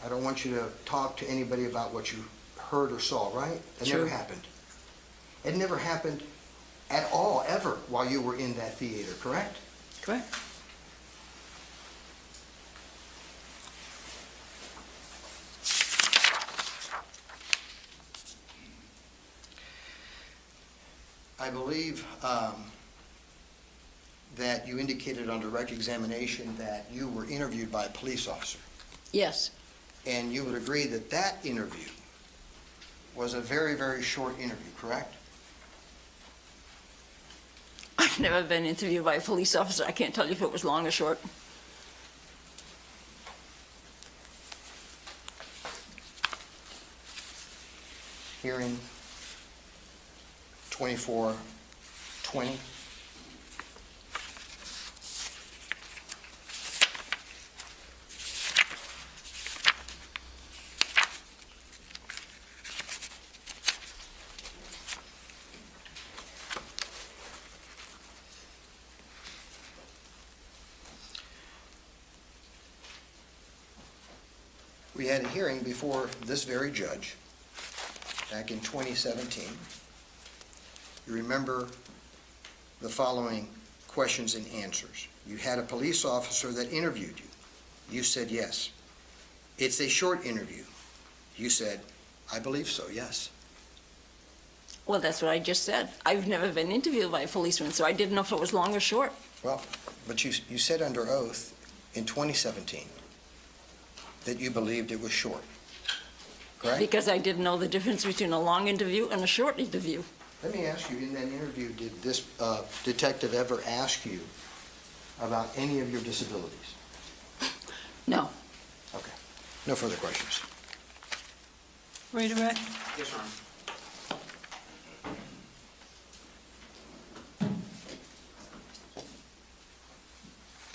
I don't want you to talk to anybody about what you heard or saw, right? It never True. happened. It never happened at all, ever, while you were in that theater, correct? Correct. I believe that you indicated on direct examination that you were interviewed by a police officer. Yes. And you would agree that that interview was a very, very short interview, correct? I've never been interviewed by a police officer. I can't tell you if it was long or short. Hearing 2420. we had a hearing before this very judge back in 2017. You remember the following questions and answers. You had a police officer that interviewed you. You said yes. It's a short interview. You said, I believe so, yes. Well, that's what I just said. I've never been interviewed by a policeman, so I didn't know if it was long or short. Well, but you said under oath in 2017 that you believed it was short, correct? Because I didn't know the difference between a long interview and a short interview. Let me ask you, in that interview, did this detective ever ask you about any of your disabilities? No. Okay. No further questions. Redirect? Yes, Your Honor.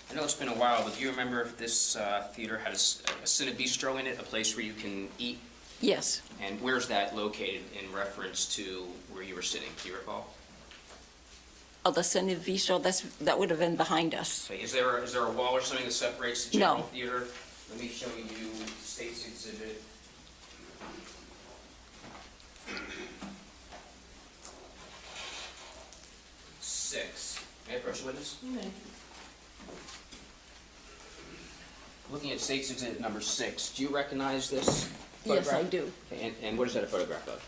I know it's been a while, but do you remember if this theater had a Cine Bistro in it, a place where you can eat? Yes. And where's that located in reference to where you were sitting? Do you recall? Oh, the Cine Bistro, that would have been behind us. Okay, is there a wall or something that separates the No. general theater? Let me show you State's Exhibit. Six. May I approach the witness? Looking at State's Exhibit number 6, do you recognize this Yes, I photograph? do. Okay, and what is that a photograph of?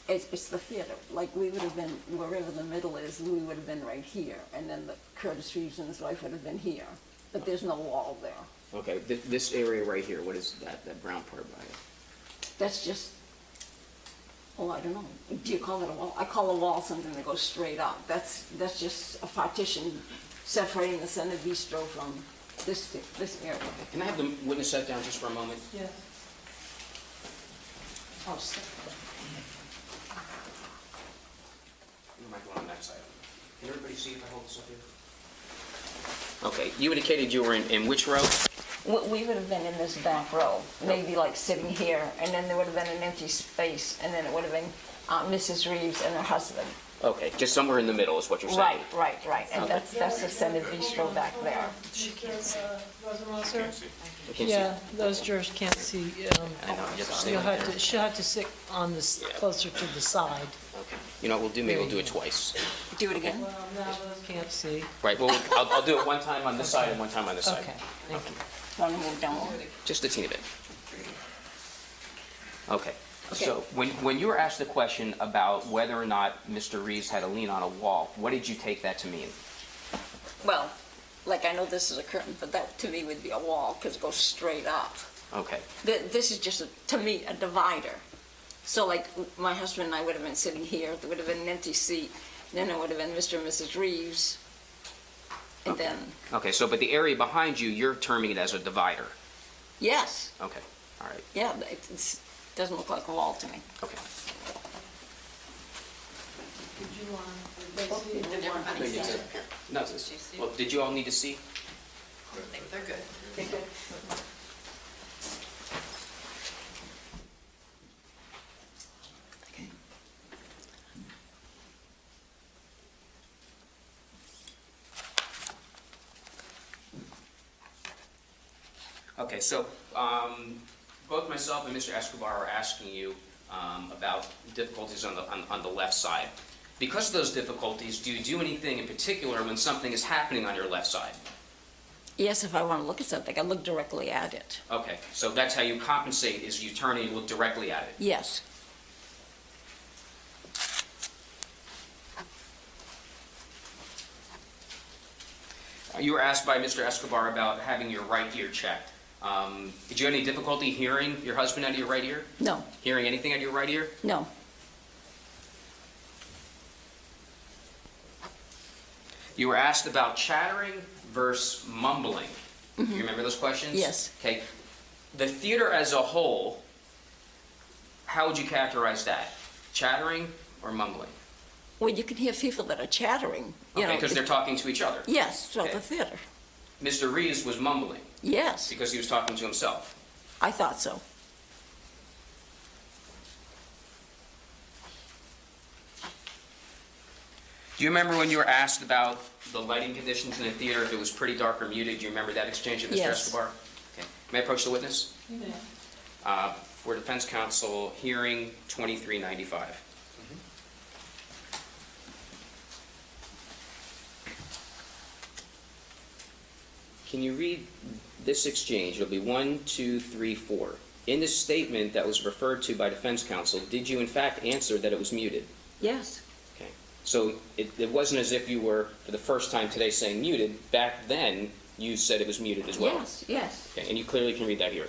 It's the theater. Like, we would have been, wherever the middle is, we would have been right here, and then the Curtis Reeves and his wife would have been here. But there's no wall there. Okay, this area right here, what is that brown part by it? That's just, oh, I don't know. Do you call it a wall? I call a wall something that goes straight up. That's just a partition separating the Cine Bistro from this area. Can I have the witness sit down just for a moment? Yes. Oh, step. You might go on that side. Can everybody see if I hold this up here? Okay, you indicated you were in which row? We would have been in this back row, maybe like sitting here, and then there would have been an empty space, and then it would have been Mrs. Reeves and her husband. Okay, just somewhere in the middle is what you're saying? Right. And Okay. that's the Cine Bistro back there. I can't see. Yeah, those jurors can't see. I know, you have to stay You'll right have there. to, she'll have to sit on this, closer to the side. Okay. You know what we'll do, maybe we'll do it twice. Do it again? Well, now those can't see. Right, well, I'll do it one time on this side and one time on this side. Okay, thank you. Want to move down more? Just a teeny bit. Okay, Okay. so when you were asked the question about whether or not Mr. Reeves had a lien on a wall, what did you take that to mean? Well, like I know this is a curtain, but that to me would be a wall because it goes straight up. Okay, This is just, to me, a divider. So like my husband and I would have been sitting here, there would have been an empty seat, then it would have been Mr. and Mrs. Reeves, and then, okay, so but the area behind you, you're terming it as a divider. yes, Okay, all right, yeah, it doesn't look like a wall to me. okay. Did everybody see it? No, well, did you all need to see? I think they're good. Okay, so both myself and Mr. Escobar are asking you about difficulties on the left side. Because of those difficulties, do you do anything in particular when something is happening on your left side? Yes, if I want to look at something, I look directly at it. Okay, so that's how you compensate, is you turn and you look directly at it. Yes. You were asked by Mr. Escobar about having your right ear checked. Did you have any difficulty hearing your husband out of your right ear? No, Hearing anything out of your right ear? no. You were asked about chattering versus mumbling. You remember those questions? Yes. Okay. The theater as a whole, how would you characterize that? Chattering or mumbling? Well, you can hear people that are chattering, you Okay, know. because they're talking to each other. Yes, so Okay. the theater. Mr. Reeves was mumbling Yes, because he was talking to himself. I thought so. Do you remember when you were asked about the lighting conditions in the theater, if it was pretty dark or muted? Do you remember that exchange with Mr. Yes. Escobar? Okay. May I approach the witness? For defense counsel, hearing 2395. Can you read this exchange? It'll be 1, 2, 3, 4. In this statement that was referred to by defense counsel, did you in fact answer that it was muted? Yes, Okay. So it wasn't as if you were, for the first time today, saying muted. Back then, you said it was muted as well. yes, yes, Okay. And you clearly can read that here.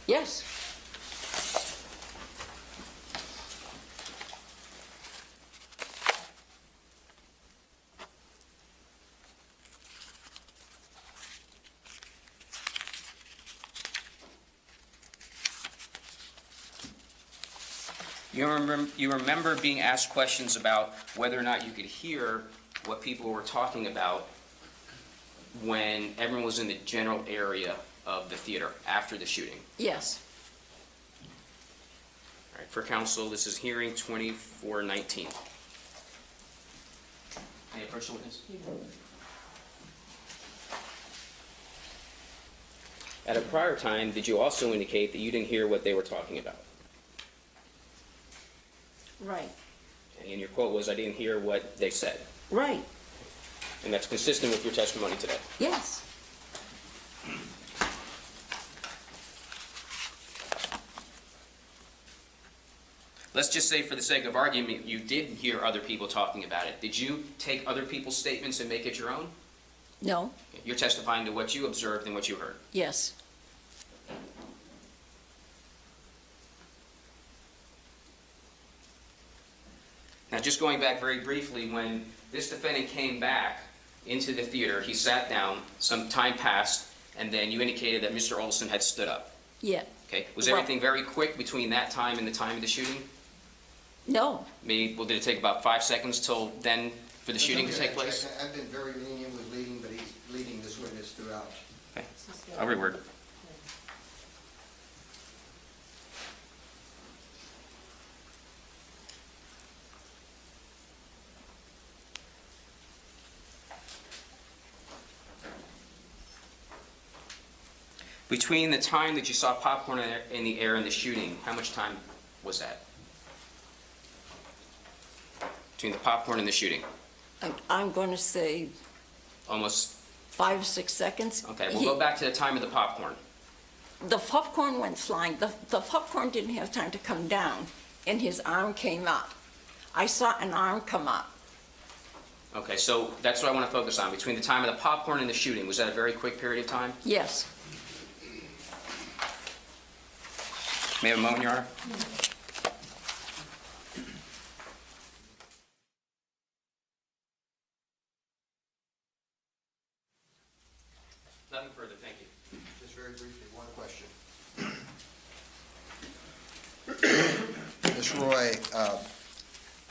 yes. You remember being asked questions about whether or not you could hear what people were talking about when everyone was in the general area of the theater after the shooting. Yes. All right, for counsel, this is hearing 2419. Any approach the witness? At a prior time, did you also indicate that you didn't hear what they were talking about? Right, And your quote was, "I didn't hear what they said." right, And that's consistent with your testimony today. yes. Let's just say, for the sake of argument, you did hear other people talking about it. Did you take other people's statements and make it your own? No, You're testifying to what you observed and what you heard. yes. Now, just going back very briefly, when this defendant came back into the theater, he sat down, some time passed, and then you indicated that Mr. Oulson had stood up. Yeah, Okay? Was Well- everything very quick between that time and the time of the shooting? no, Maybe, well, did it take about 5 seconds till then for the shooting to take place? I've been very lenient with leading, but he's leading this witness throughout. Okay. Every word. Between the time that you saw popcorn in the air and the shooting, how much time was that? Between the popcorn and the shooting? I'm going to say Almost, 5 or 6 seconds. okay, we'll go back to the time of the popcorn. The popcorn went flying. The popcorn didn't have time to come down, and his arm came up. I saw an arm come up. Okay, so that's what I want to focus on. Between the time of the popcorn and the shooting, was that a very quick period of time? Yes, May I have a moment, Your Honor? Nothing further, thank you. Just very briefly, one question. Ms. Roy,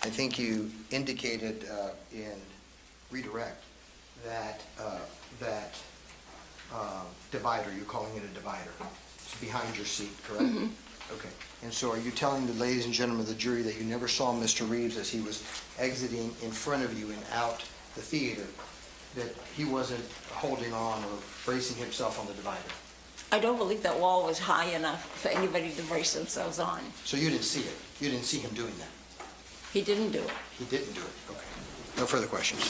I think you indicated in redirect that divider, you're calling it a divider, it's behind your seat, correct? Okay. And so are you telling the ladies and gentlemen of the jury that you never saw Mr. Reeves as he was exiting in front of you and out the theater, that he wasn't holding on or bracing himself on the divider? I don't believe that wall was high enough for anybody to brace themselves on. So you didn't see it? You didn't see him doing that? He didn't do it. He didn't do it, okay. No further questions.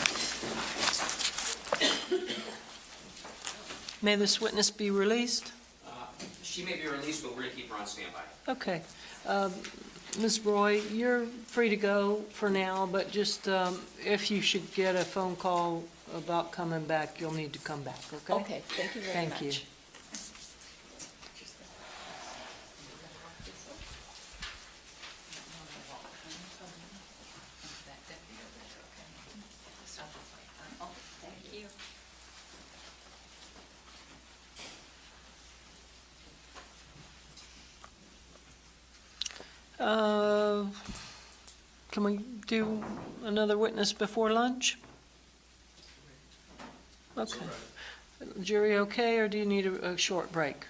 May this witness be released? She may be released, but we're going to keep her on standby. Okay. Ms. Roy, you're free to go for now, but just if you should get a phone call about coming back, you'll need to come back, okay? Okay, thank you very much. Thank you. Thank you. Can we do another witness before lunch? Okay. Jury okay, or do you need a short break?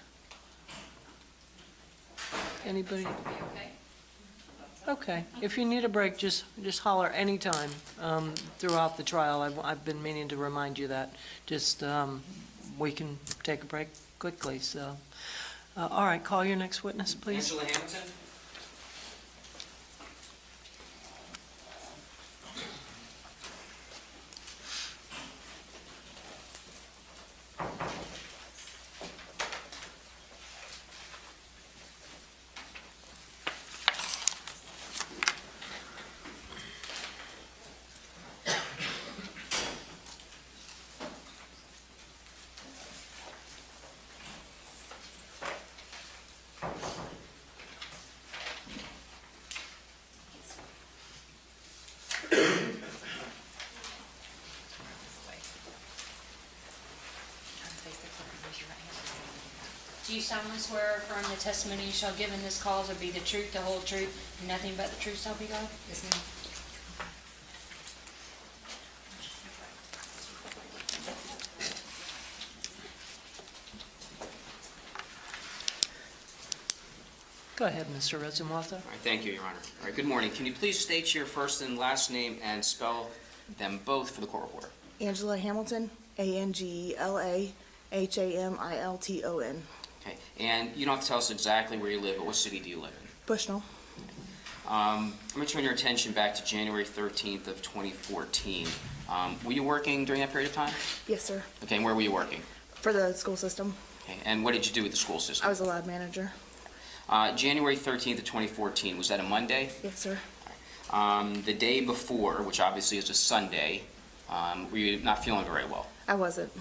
Anybody? Be okay? Okay, if you need a break, just holler anytime throughout the trial. I've been meaning to remind you that. Just, we can take a break quickly, so. All right, call your next witness, please. Angela Hamilton? Turn and face the clerk and raise your right hand. Do you solemnly swear or affirm the testimony you shall give in this cause will be the truth, the whole truth, and nothing but the truth, so help you God? Yes, ma'am. Go ahead, Mr. Rosenwalter. All right, thank you, Your Honor. All right, good morning. Can you please state your first and last name and spell them both for the court reporter? Angela Hamilton, ANGELAHAMILTON, Okay, and you don't have to tell us exactly where you live, but what city do you live in? Bushnell. I'm going to turn your attention back to January 13th of 2014. Were you working during that period of time? Yes, sir. Okay, and where were you working? For the school system, Okay, and what did you do with the school system? I was a lab manager. January 13th of 2014, was that a Monday? Yes, sir. The day before, which obviously is a Sunday, were you not feeling very well? I wasn't.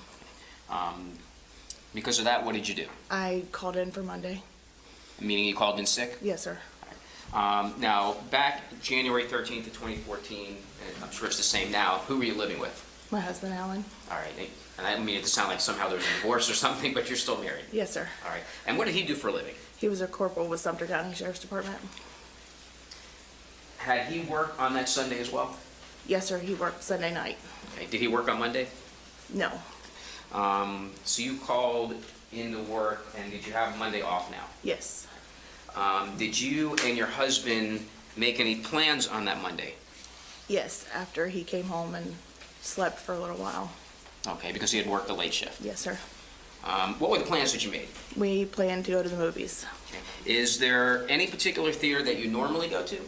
Because of that, what did you do? I called in for Monday. Meaning you called in sick? Yes, sir. Now, back January 13th of 2014, and I'm sure it's the same now, who were you living with? My husband, Alan. All right, and I don't mean it to sound like somehow there was a divorce or something, but you're still married. Yes, sir. All right, and what did he do for a living? He was a corporal with Sumter County Sheriff's Department. Had he worked on that Sunday as well? Yes, sir. He worked Sunday night. Okay, did he work on Monday? No. So you called into work, and did you have Monday off now? Yes. Did you and your husband make any plans on that Monday? Yes, after he came home and slept for a little while. Okay, because he had worked the late shift. Yes, sir. What were the plans that you made? We planned to go to the movies. Okay. Is there any particular theater that you normally go to?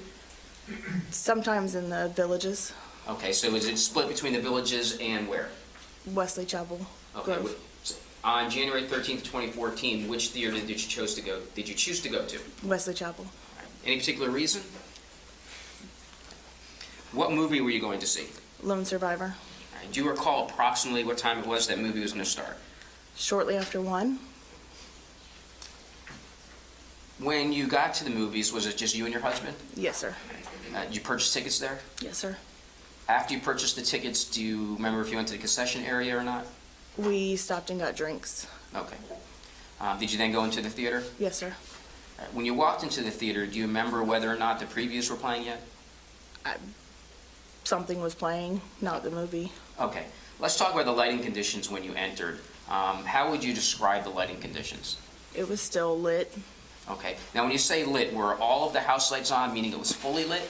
Sometimes in the villages, Okay, so is it split between the villages and where? Wesley Chapel, Okay, Grove. on January 13th, 2014, which theater did you choose to go to? Wesley Chapel. Any particular reason? What movie were you going to see? Lone Survivor. All right, do you recall approximately what time it was that movie was going to start? Shortly after 1. When you got to the movies, was it just you and your husband? Yes, sir. Did you purchase tickets there? Yes, sir. After you purchased the tickets, do you remember if you went to the concession area or not? We stopped and got drinks. Okay. Did you then go into the theater? Yes, sir. All right, when you walked into the theater, do you remember whether or not the previews were playing yet? Something was playing, not the movie. Okay. Let's talk about the lighting conditions when you entered. How would you describe the lighting conditions? It was still lit. Okay. Now, when you say lit, were all of the house lights on, meaning it was fully lit?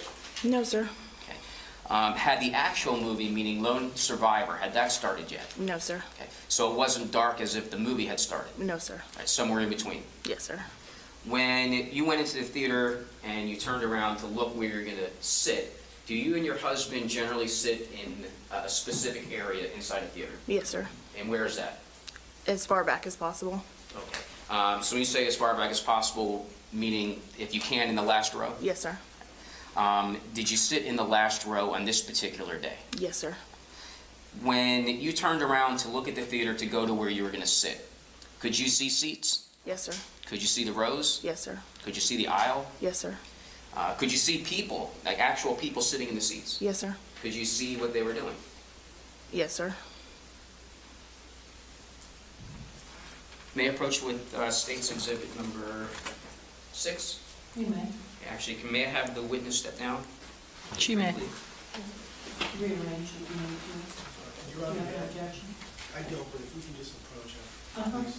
No, sir. Okay. Had the actual movie, meaning Lone Survivor, had that started yet? No, sir. Okay. So it wasn't dark as if the movie had started? No, sir. All right, somewhere in between. Yes, sir. When you went into the theater and you turned around to look where you're going to sit, do you and your husband generally sit in a specific area inside the theater? Yes, sir. And where is that? As far back as possible. Okay. So when you say as far back as possible, meaning if you can in the last row? Yes, sir. Did you sit in the last row on this particular day? Yes, sir. When you turned around to look at the theater to go to where you were going to sit, could you see seats? Yes, sir. Could you see the rows? Yes, sir. Could you see the aisle? Yes, sir. Could you see people, like actual people sitting in the seats? Yes, sir. Could you see what they were doing? Yes, sir. May I approach with State's Exhibit number 6? You may. Actually, may I have the witness step down? She may. Please. Rearrange if you need to. Your Honor, objection? I don't, but if we can just approach her. please.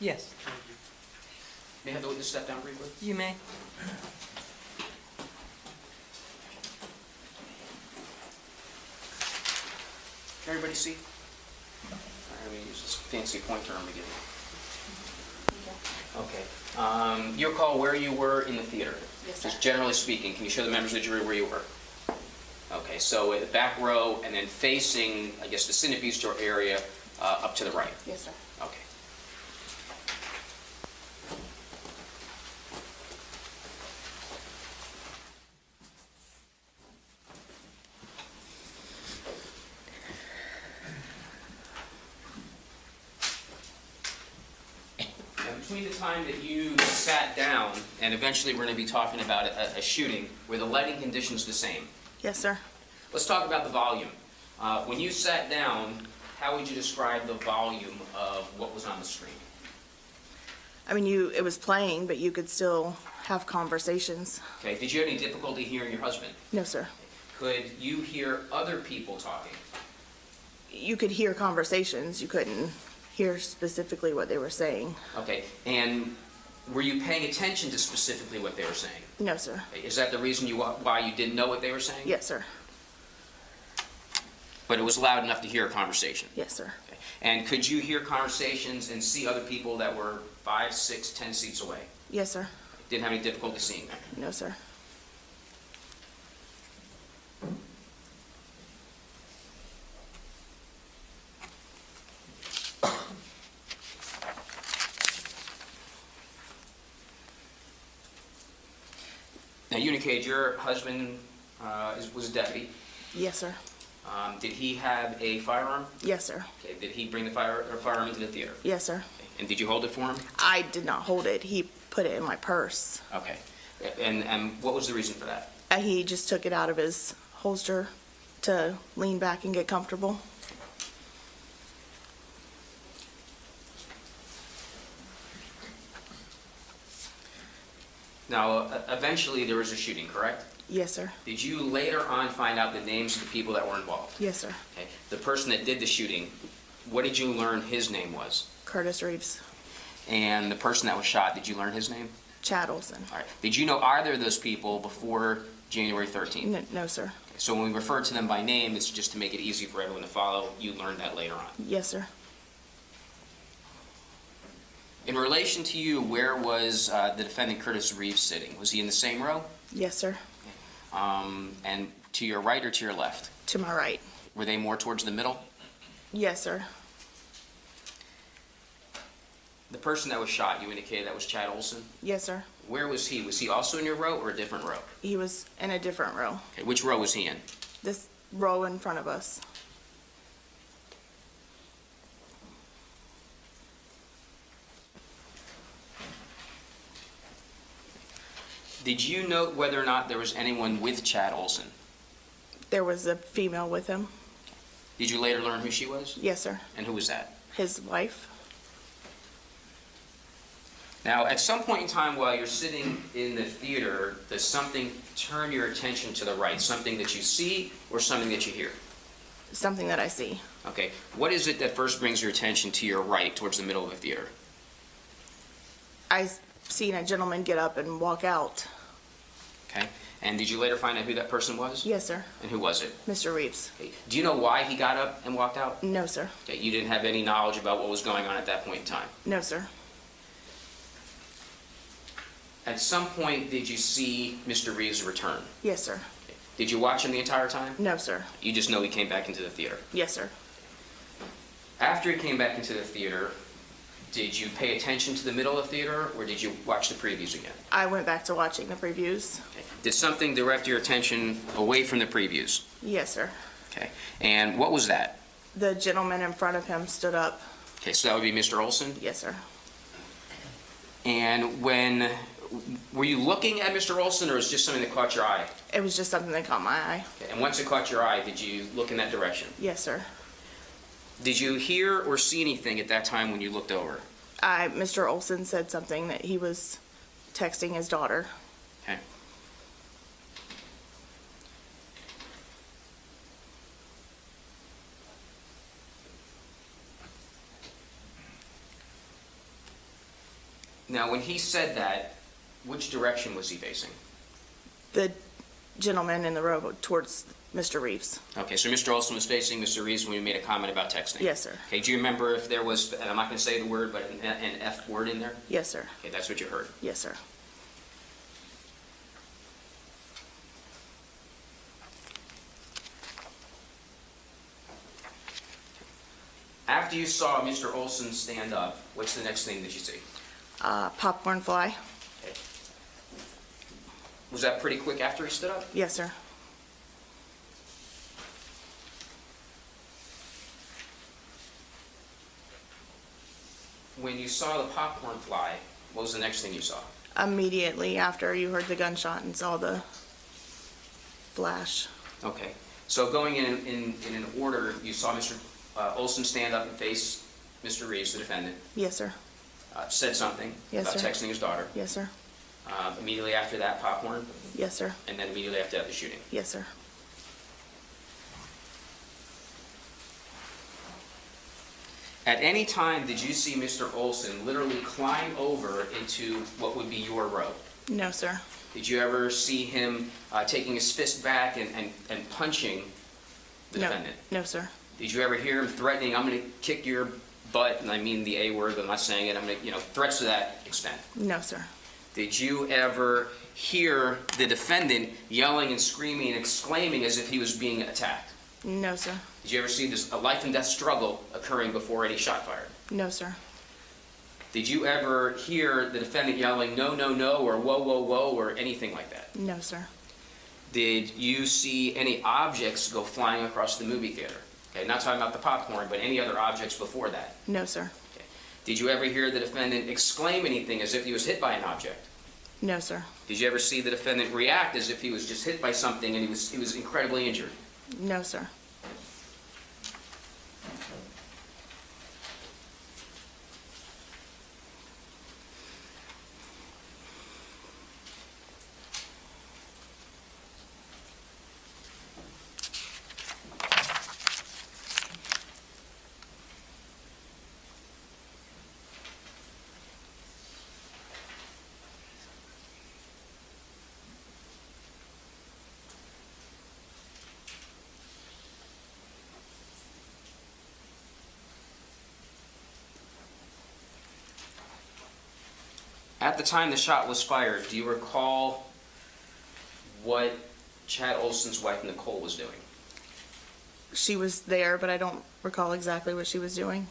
Yes, Thank you. May I have the witness step down briefly? you may. Can everybody see? I'm going to use this fancy pointer I'm going to give you. Okay. You recall where you were in the theater? Yes, sir. Just generally speaking, can you show the members of the jury where you were? Okay, so at the back row and then facing, I guess, the Cineplex store area up to the right. Yes, sir. Okay. Now, between the time that you sat down, and eventually we're going to be talking about a shooting, were the lighting conditions the same? Yes, sir. Let's talk about the volume. When you sat down, how would you describe the volume of what was on the screen? I mean, it was playing, but you could still have conversations. Okay, did you have any difficulty hearing your husband? No, sir. Could you hear other people talking? You could hear conversations. You couldn't hear specifically what they were saying. Okay, and were you paying attention to specifically what they were saying? No, sir. Is that the reason why you didn't know what they were saying? Yes, sir. But it was loud enough to hear a conversation? Yes, sir. Okay. And could you hear conversations and see other people that were 5, 6, 10 seats away? Yes, sir. Didn't have any difficulty seeing them? No, sir. Now, you indicated your husband was a deputy. Yes, sir. Did he have a firearm? Yes, sir. Okay. Did he bring the firearm into the theater? Yes, sir. And did you hold it for him? I did not hold it. He put it in my purse. Okay. And what was the reason for that? He just took it out of his holster to lean back and get comfortable. Now, eventually there was a shooting, correct? Yes, sir. Did you later on find out the names of the people that were involved? Yes, sir. Okay. The person that did the shooting, what did you learn his name was? Curtis Reeves. And the person that was shot, did you learn his name? Chad Oulson. All right. Did you know either of those people before January 13th? No, no, sir. So when we refer to them by name, it's just to make it easy for everyone to follow. You learned that later on. Yes, sir. In relation to you, where was the defendant Curtis Reeves sitting? Was he in the same row? Yes, sir. And to your right or to your left? To my right. Were they more towards the middle? Yes, sir. The person that was shot, you indicated that was Chad Oulson. Yes, sir. Where was he? Was he also in your row or a different row? He was in a different row. Okay, which row was he in? This row in front of us. Did you note whether or not there was anyone with Chad Oulson? There was a female with him. Did you later learn who she was? Yes, sir. And who was that? His wife. Now, at some point in time while you're sitting in the theater, does something turn your attention to the right? Something that you see or something that you hear? Something that I see. Okay. What is it that first brings your attention to your right towards the middle of the theater? I seen a gentleman get up and walk out. Okay. And did you later find out who that person was? Yes, sir. And who was it? Mr. Reeves. Okay. Do you know why he got up and walked out? No, sir. Okay. You didn't have any knowledge about what was going on at that point in time? No, sir. At some point, did you see Mr. Reeves return? Yes, sir. Okay. Did you watch him the entire time? No, sir. You just know he came back into the theater. Yes, sir. After he came back into the theater, did you pay attention to the middle of the theater, or did you watch the previews again? I went back to watching the previews. Okay. Did something direct your attention away from the previews? Yes, sir. Okay. And what was that? The gentleman in front of him stood up. Okay, so that would be Mr. Oulson. Yes, sir. And were you looking at Mr. Oulson, or was it just something that caught your eye? It was just something that caught my eye. Okay. And once it caught your eye, did you look in that direction? Yes, sir. Did you hear or see anything at that time when you looked over? Mr. Oulson said something that he was texting his daughter. Okay. Now, when he said that, which direction was he facing? The gentleman in the row towards Mr. Reeves. Okay, so Mr. Oulson was facing Mr. Reeves when we made a comment about texting? Yes, sir. Okay, do you remember if there was, and I'm not going to say the word, but an F word in there? Yes, sir. Okay, that's what you heard. Yes, sir. After you saw Mr. Oulson stand up, what's the next thing that you see? Popcorn fly. Okay. Was that pretty quick after he stood up? Yes, sir. When you saw the popcorn fly, what was the next thing you saw? Immediately after you heard the gunshot and saw the flash. Okay, so going in an order, you saw Mr. Oulson stand up and face Mr. Reeves, the defendant, Yes, sir. said something Yes, about sir. texting his daughter. Yes, sir. Immediately after that, popcorn, Yes, sir. and then immediately after that, the shooting. Yes, sir. At any time, did you see Mr. Oulson literally climb over into what would be your row? No, sir. Did you ever see him taking his fist back and punching the No. defendant? No, sir. Did you ever hear him threatening, I'm going to kick your butt, and I mean the A word, but I'm not saying it, I'm going to, threats to that extent? No, sir. Did you ever hear the defendant yelling and screaming and exclaiming as if he was being attacked? No, sir. Did you ever see a life and death struggle occurring before any shot fired? No, sir. Did you ever hear the defendant yelling, no, no, no, or whoa, whoa, whoa, or anything like that? No, sir. Did you see any objects go flying across the movie theater? Okay, not talking about the popcorn, but any other objects before that? No, sir. Okay. Did you ever hear the defendant exclaim anything as if he was hit by an object? No, sir. Did you ever see the defendant react as if he was just hit by something and he was incredibly injured? No, sir. At the time the shot was fired, do you recall what Chad Oulson's wife Nicole was doing? She was there, but I don't recall exactly what she was doing.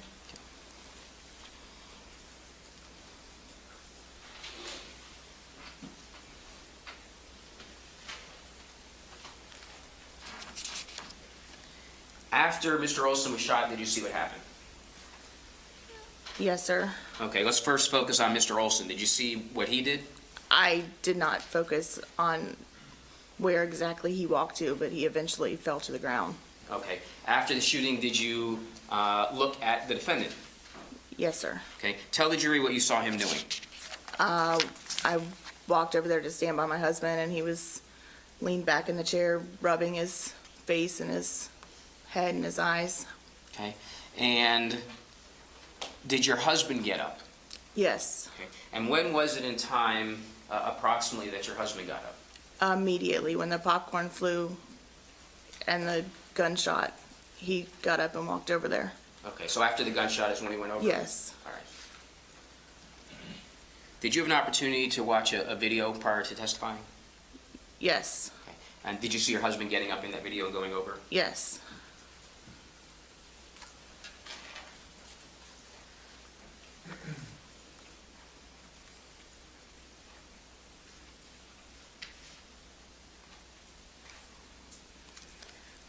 After Mr. Oulson was shot, did you see what happened? Yes, sir. Okay, let's first focus on Mr. Oulson. Did you see what he did? I did not focus on where exactly he walked to, but he eventually fell to the ground. Okay. After the shooting, did you look at the defendant? Yes, sir. Okay. Tell the jury what you saw him doing. I walked over there to stand by my husband, and he was leaned back in the chair, rubbing his face and his head and his eyes. Okay. And did your husband get up? Yes, Okay. And when was it in time, approximately, that your husband got up? immediately when the popcorn flew and the gunshot, he got up and walked over there. Okay, so after the gunshot is when he went over? Yes, All right. Did you have an opportunity to watch a video prior to testifying? yes, Okay. And did you see your husband getting up in that video and going over? yes.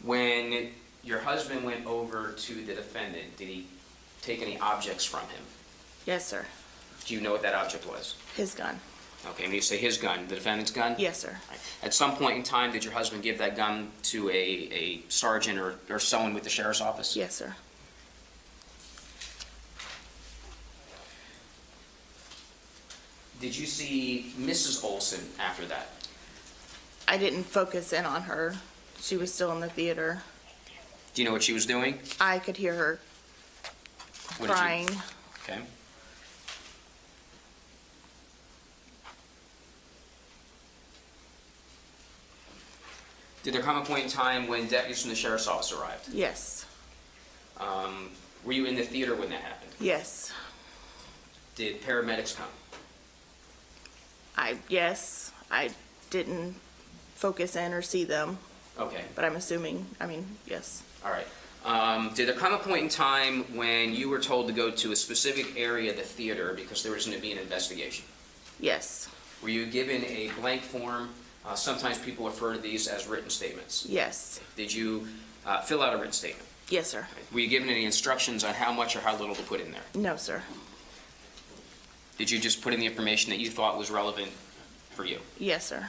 When your husband went over to the defendant, did he take any objects from him? Yes, sir. Do you know what that object was? His gun. Okay, when you say his gun, the defendant's gun? Yes, sir. Right. At some point in time, did your husband give that gun to a sergeant or someone with the sheriff's office? Yes, sir. Did you see Mrs. Oulson after that? I didn't focus in on her. She was still in the theater. Do you know what she was doing? I could hear her What did you- crying. Okay. Did there come a point in time when deputies from the sheriff's office arrived? Yes. Were you in the theater when that happened? Yes. Did paramedics come? Yes. I didn't focus in or see them, Okay, but I'm assuming, yes. all right. Did there come a point in time when you were told to go to a specific area of the theater because there was going to be an investigation? Yes. Were you given a blank form? Sometimes people refer to these as written statements. Yes. Did you fill out a written statement? Yes, sir. Were you given any instructions on how much or how little to put in there? No, sir. Did you just put in the information that you thought was relevant for you? Yes, sir.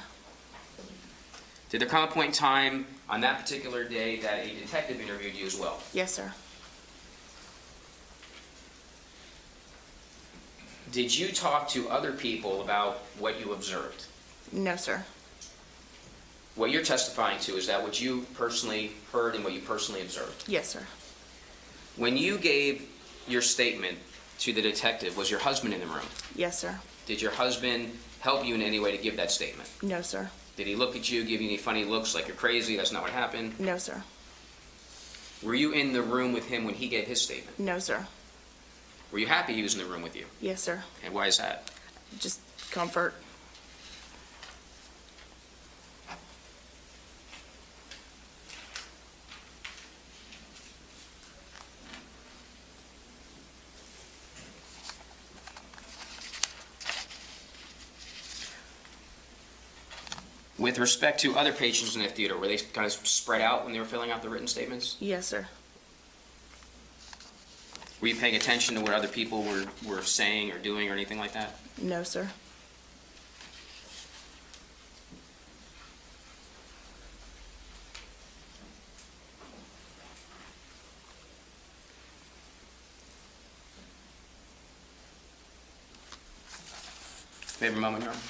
Did there come a point in time on that particular day that a detective interviewed you as well? Yes, sir. Did you talk to other people about what you observed? No, sir. What you're testifying to, is that what you personally heard and what you personally observed? Yes, sir. When you gave your statement to the detective, was your husband in the room? Yes, sir. Did your husband help you in any way to give that statement? No, sir. Did he look at you, give you any funny looks like you're crazy, that's not what happened? No, sir. Were you in the room with him when he gave his statement? No, sir. Were you happy he was in the room with you? Yes, sir. And why is that? Just comfort. With respect to other patrons in the theater, were they kind of spread out when they were filling out the written statements? Yes, sir. Were you paying attention to what other people were saying or doing or anything like that? No, sir. May I have a moment, Your Honor?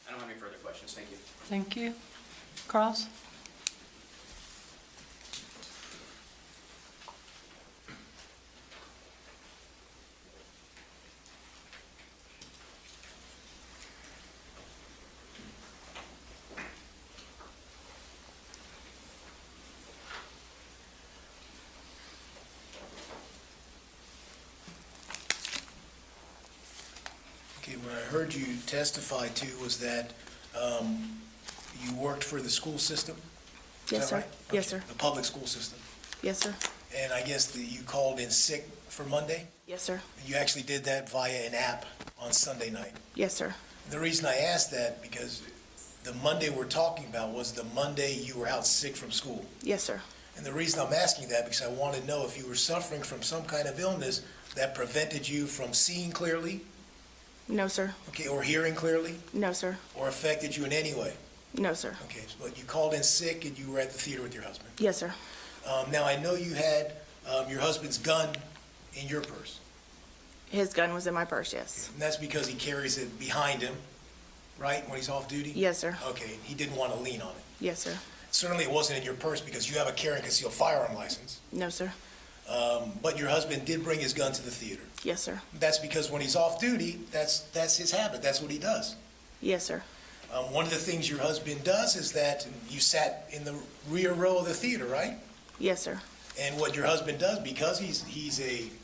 I don't have any further questions, thank you. Thank you. Cross? Okay, what I heard you testify to was that you worked for the school system? Is Yes, that sir. right? Yes, Okay, sir. The public school system. Yes, sir. And I guess that you called in sick for Monday? Yes, sir. You actually did that via an app on Sunday night. Yes, sir. The reason I asked that, because the Monday we're talking about was the Monday you were out sick from school. Yes, sir. And the reason I'm asking that, because I want to know if you were suffering from some kind of illness that prevented you from seeing clearly, No, sir. okay, or hearing clearly, No, sir. or affected you in any way. No, sir. Okay, but you called in sick and you were at the theater with your husband. Yes, sir. Now, I know you had your husband's gun in your purse, His gun was in my purse, yes. and that's because he carries it behind him, right, when he's off duty? Yes, sir. Okay, he didn't want to lean on it. Yes, sir. Certainly, it wasn't in your purse because you have a carry and concealed firearm license, No, sir. but your husband did bring his gun to the theater. Yes, sir. That's because when he's off duty, that's his habit, that's what he does. Yes, sir. One of the things your husband does is that you sat in the rear row of the theater, right? Yes, sir. And what your husband does, because he's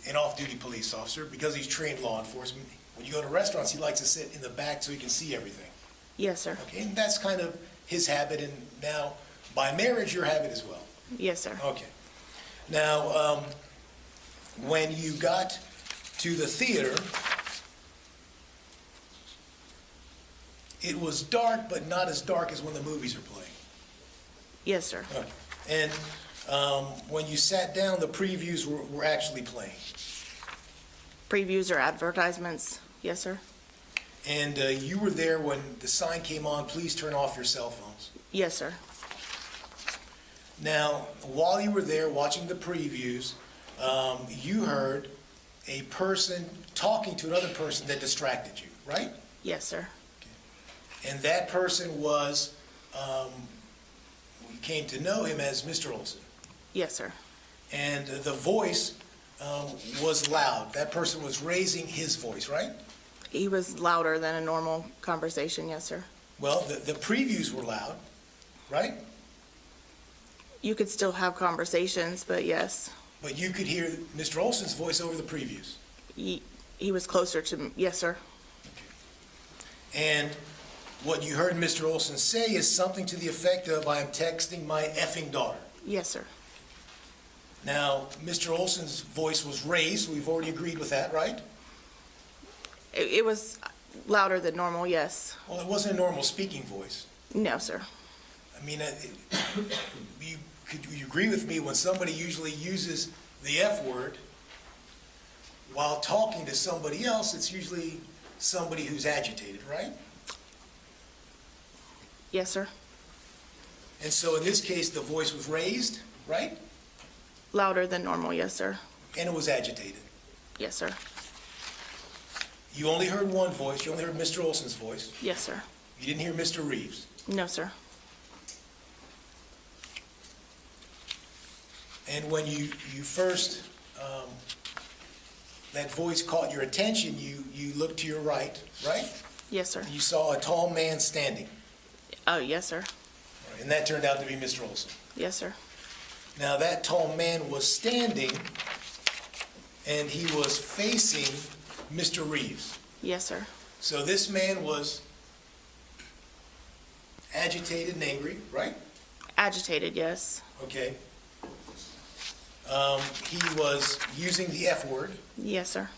an off-duty police officer, because he's trained law enforcement, when you go to restaurants, he likes to sit in the back so he can see everything. Yes, sir. Okay, and that's kind of his habit, and now, by marriage, your habit as well. Yes, sir. Okay. Now, when you got to the theater, it was dark, but not as dark as when the movies are playing. Yes, sir. Okay. And when you sat down, the previews were actually playing. Previews or advertisements, yes, sir. And you were there when the sign came on, please turn off your cell phones. Yes, sir. Now, while you were there watching the previews, you heard a person talking to another person that distracted you, right? Yes, sir. And that person was, we came to know him as Mr. Oulson. Yes, sir. And the voice was loud. That person was raising his voice, right? He was louder than a normal conversation, yes, sir. Well, the previews were loud, right? You could still have conversations, but yes, But you could hear Mr. Oulson's voice over the previews. he was closer to, yes, sir. And what you heard Mr. Oulson say is something to the effect of, I am texting my effing daughter. Yes, sir. Now, Mr. Oulson's voice was raised. We've already agreed with that, right? It was louder than normal, yes. Well, it wasn't a normal speaking voice. No, sir. I mean, could you agree with me when somebody usually uses the F word while talking to somebody else, it's usually somebody who's agitated, right? Yes, sir. And so in this case, the voice was raised, right? Louder than normal, yes, sir. And it was agitated. Yes, sir. You only heard one voice. You only heard Mr. Oulson's voice. Yes, sir. You didn't hear Mr. Reeves. No, sir. And when you first, that voice caught your attention, you looked to your right, right? Yes, sir. You saw a tall man standing. Oh, yes, sir. And that turned out to be Mr. Oulson. Yes, sir. Now, that tall man was standing, and he was facing Mr. Reeves. Yes, sir. So this man was agitated and angry, right? Agitated, yes. Okay. He was using the F word, Yes, sir.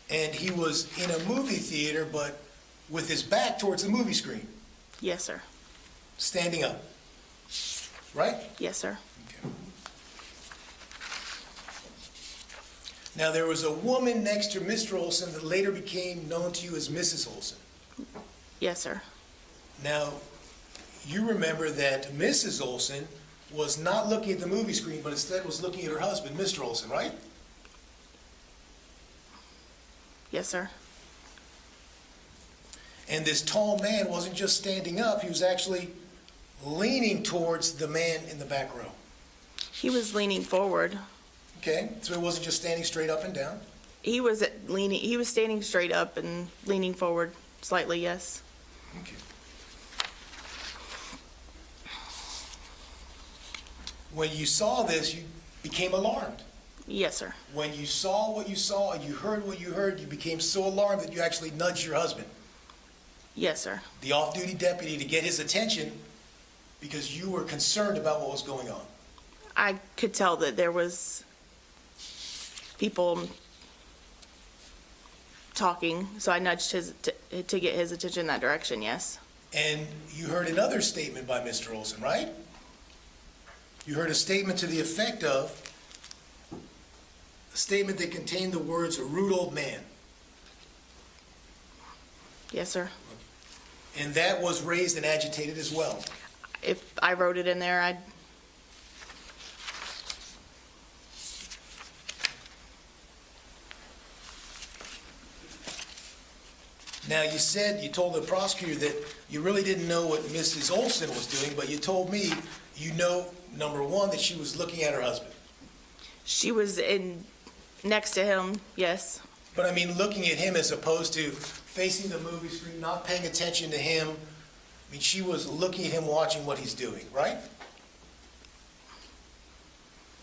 and he was in a movie theater, but with his back towards the movie screen, Yes, sir. standing up, right? Yes, sir. Okay. Now, there was a woman next to Mr. Oulson that later became known to you as Mrs. Oulson. Yes, sir. Now, you remember that Mrs. Oulson was not looking at the movie screen, but instead was looking at her husband, Mr. Oulson, right? Yes, sir. And this tall man wasn't just standing up, he was actually leaning towards the man in the back row. He was leaning forward. Okay, so he wasn't just standing straight up and down. He was standing straight up and leaning forward slightly, yes. Okay. When you saw this, you became alarmed. Yes, sir. When you saw what you saw and you heard what you heard, you became so alarmed that you actually nudged your husband, Yes, sir. the off-duty deputy, to get his attention because you were concerned about what was going on. I could tell that there was people talking, so I nudged his to get his attention in that direction, yes. And you heard another statement by Mr. Oulson, right? You heard a statement to the effect of, a statement that contained the words, "a rude old man." Yes, sir. And that was raised and agitated as well. If I wrote it in there, I'd... Now, you told the prosecutor that you really didn't know what Mrs. Oulson was doing, but you told me, you know, number one, that she was looking at her husband. She was next to him, yes. But I mean, looking at him as opposed to facing the movie screen, not paying attention to him. I mean, she was looking at him, watching what he's doing, right?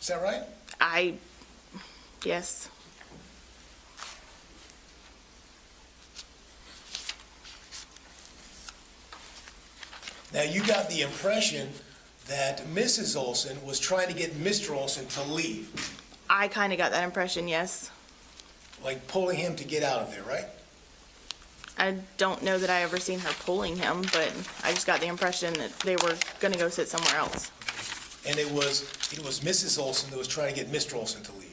Is that right? Yes. Now, you got the impression that Mrs. Oulson was trying to get Mr. Oulson to leave, I kind of got that impression, yes. like pulling him to get out of there, right? I don't know that I ever seen her pulling him, but I just got the impression that they were going to go sit somewhere else. and it was Mrs. Oulson that was trying to get Mr. Oulson to leave.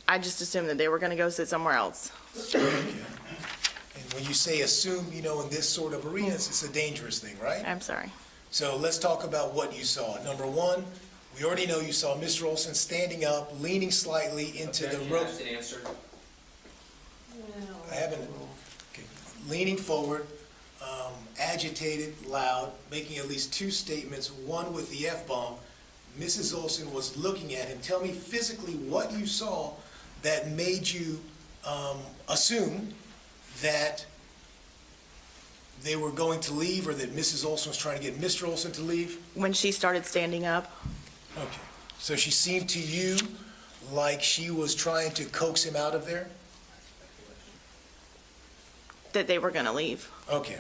I just assumed that they were gonna go sit somewhere else. And when you say assume, in this sort of arena, it's a dangerous thing, right? I'm sorry. So let's talk about what you saw. Number one, we already know you saw Mr. Oulson standing up, leaning slightly into the rope. I haven't, okay. Leaning forward, agitated, loud, making at least two statements, one with the F-bomb. Mrs. Oulson was looking at him. Tell me physically what you saw that made you assume that they were going to leave, or that Mrs. Oulson was trying to get Mr. Oulson to leave? When she started standing up, Okay. So she seemed to you like she was trying to coax him out of there? that they were gonna leave. Okay.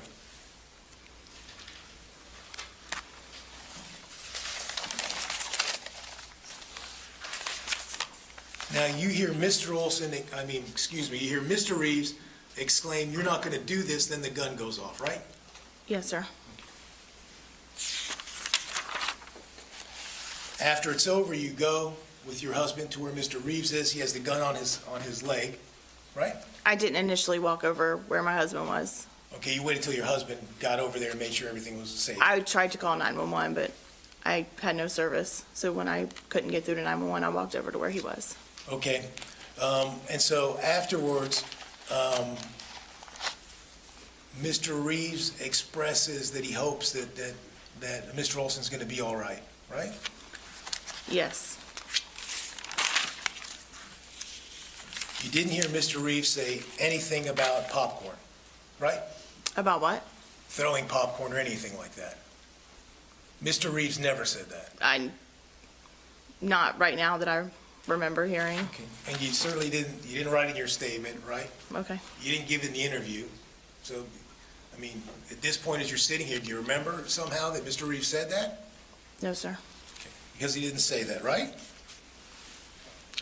Now you hear Mr. Oulson, you hear Mr. Reeves exclaim, "You're not going to do this," then the gun goes off, right? Yes, sir. After it's over, you go with your husband to where Mr. Reeves is. He has the gun on his leg, right? I didn't initially walk over where my husband was. Okay, you waited till your husband got over there and made sure everything was safe. I tried to call 911, but I had no service. So when I couldn't get through to 911, I walked over to where he was. Okay, and so afterwards, Mr. Reeves expresses that he hopes that Mr. Oulson's going to be all right, right? Yes. You didn't hear Mr. Reeves say anything about popcorn, right? About what? Throwing popcorn or anything like that. Mr. Reeves never said that. Not right now that I remember hearing. Okay. And you certainly didn't write in your statement, right? Okay. You didn't give it in the interview. So, at this point as you're sitting here, do you remember somehow that Mr. Reeves said that? No, sir. Okay. Because he didn't say that, right?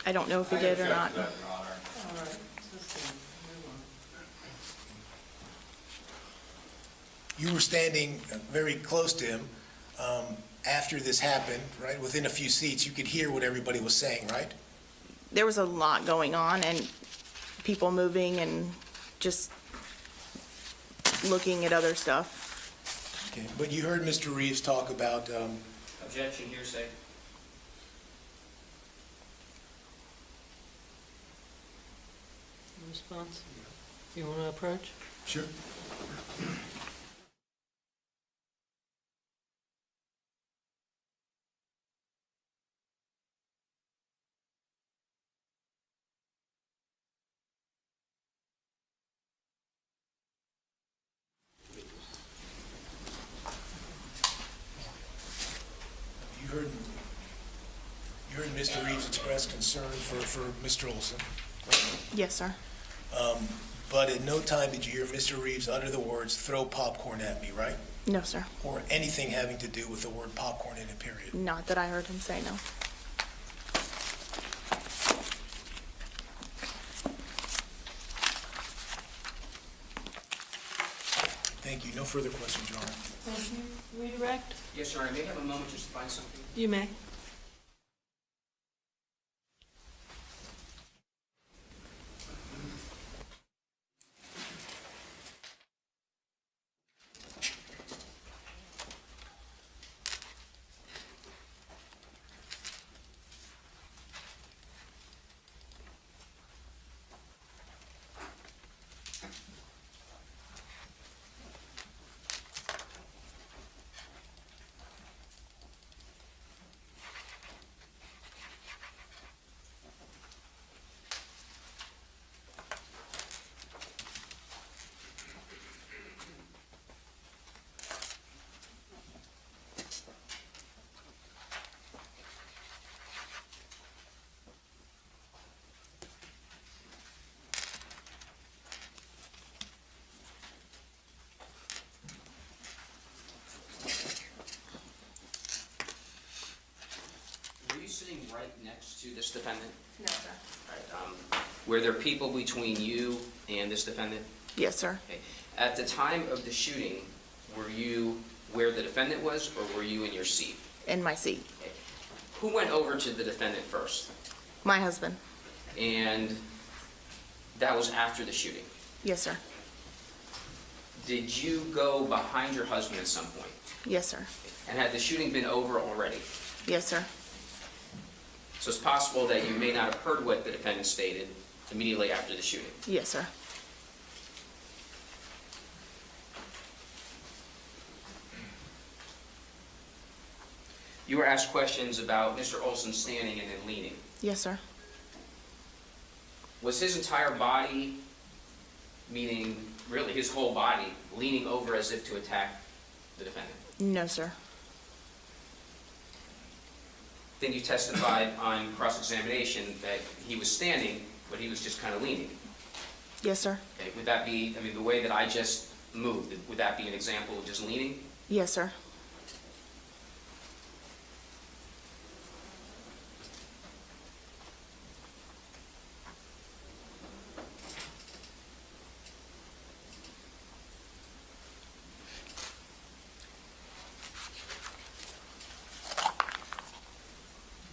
I don't know if he did or not. All right, so move on. You were standing very close to him after this happened, right? Within a few seats, you could hear what everybody was saying, right? There was a lot going on and people moving and just looking at other stuff. Okay. But you heard Mr. Reeves talk about, Objection, hearsay. Response? You want to approach? Sure. You heard Mr. Reeves express concern for Mr. Oulson, Yes, sir. but at no time did you hear Mr. Reeves utter the words, "throw popcorn at me," right? No, sir. Or anything having to do with the word popcorn in it, period. Not that I heard him say no. Thank you. No further questions, Your Honor. Thank you. Redirect? Yes, Your Honor, may I have a moment just to find something? You may. Were you sitting right next to this defendant? No, sir. Right, were there people between you and this defendant? Yes, sir. Okay. At the time of the shooting, were you where the defendant was, or were you in your seat? In my seat. Who went over to the defendant first? My husband. And that was after the shooting. Yes, sir. Did you go behind your husband at some point? Yes, sir. And had the shooting been over already? Yes, sir. So it's possible that you may not have heard what the defendant stated immediately after the shooting. Yes, sir. You were asked questions about Mr. Oulson standing and then leaning. Yes, sir. Was his entire body, meaning really his whole body, leaning over as if to attack the defendant? No, sir. Then you testified on cross-examination that he was standing, but he was just kind of leaning. Yes, sir. Okay, would that be, I mean, the way that I just moved, would that be an example of just leaning? Yes, sir.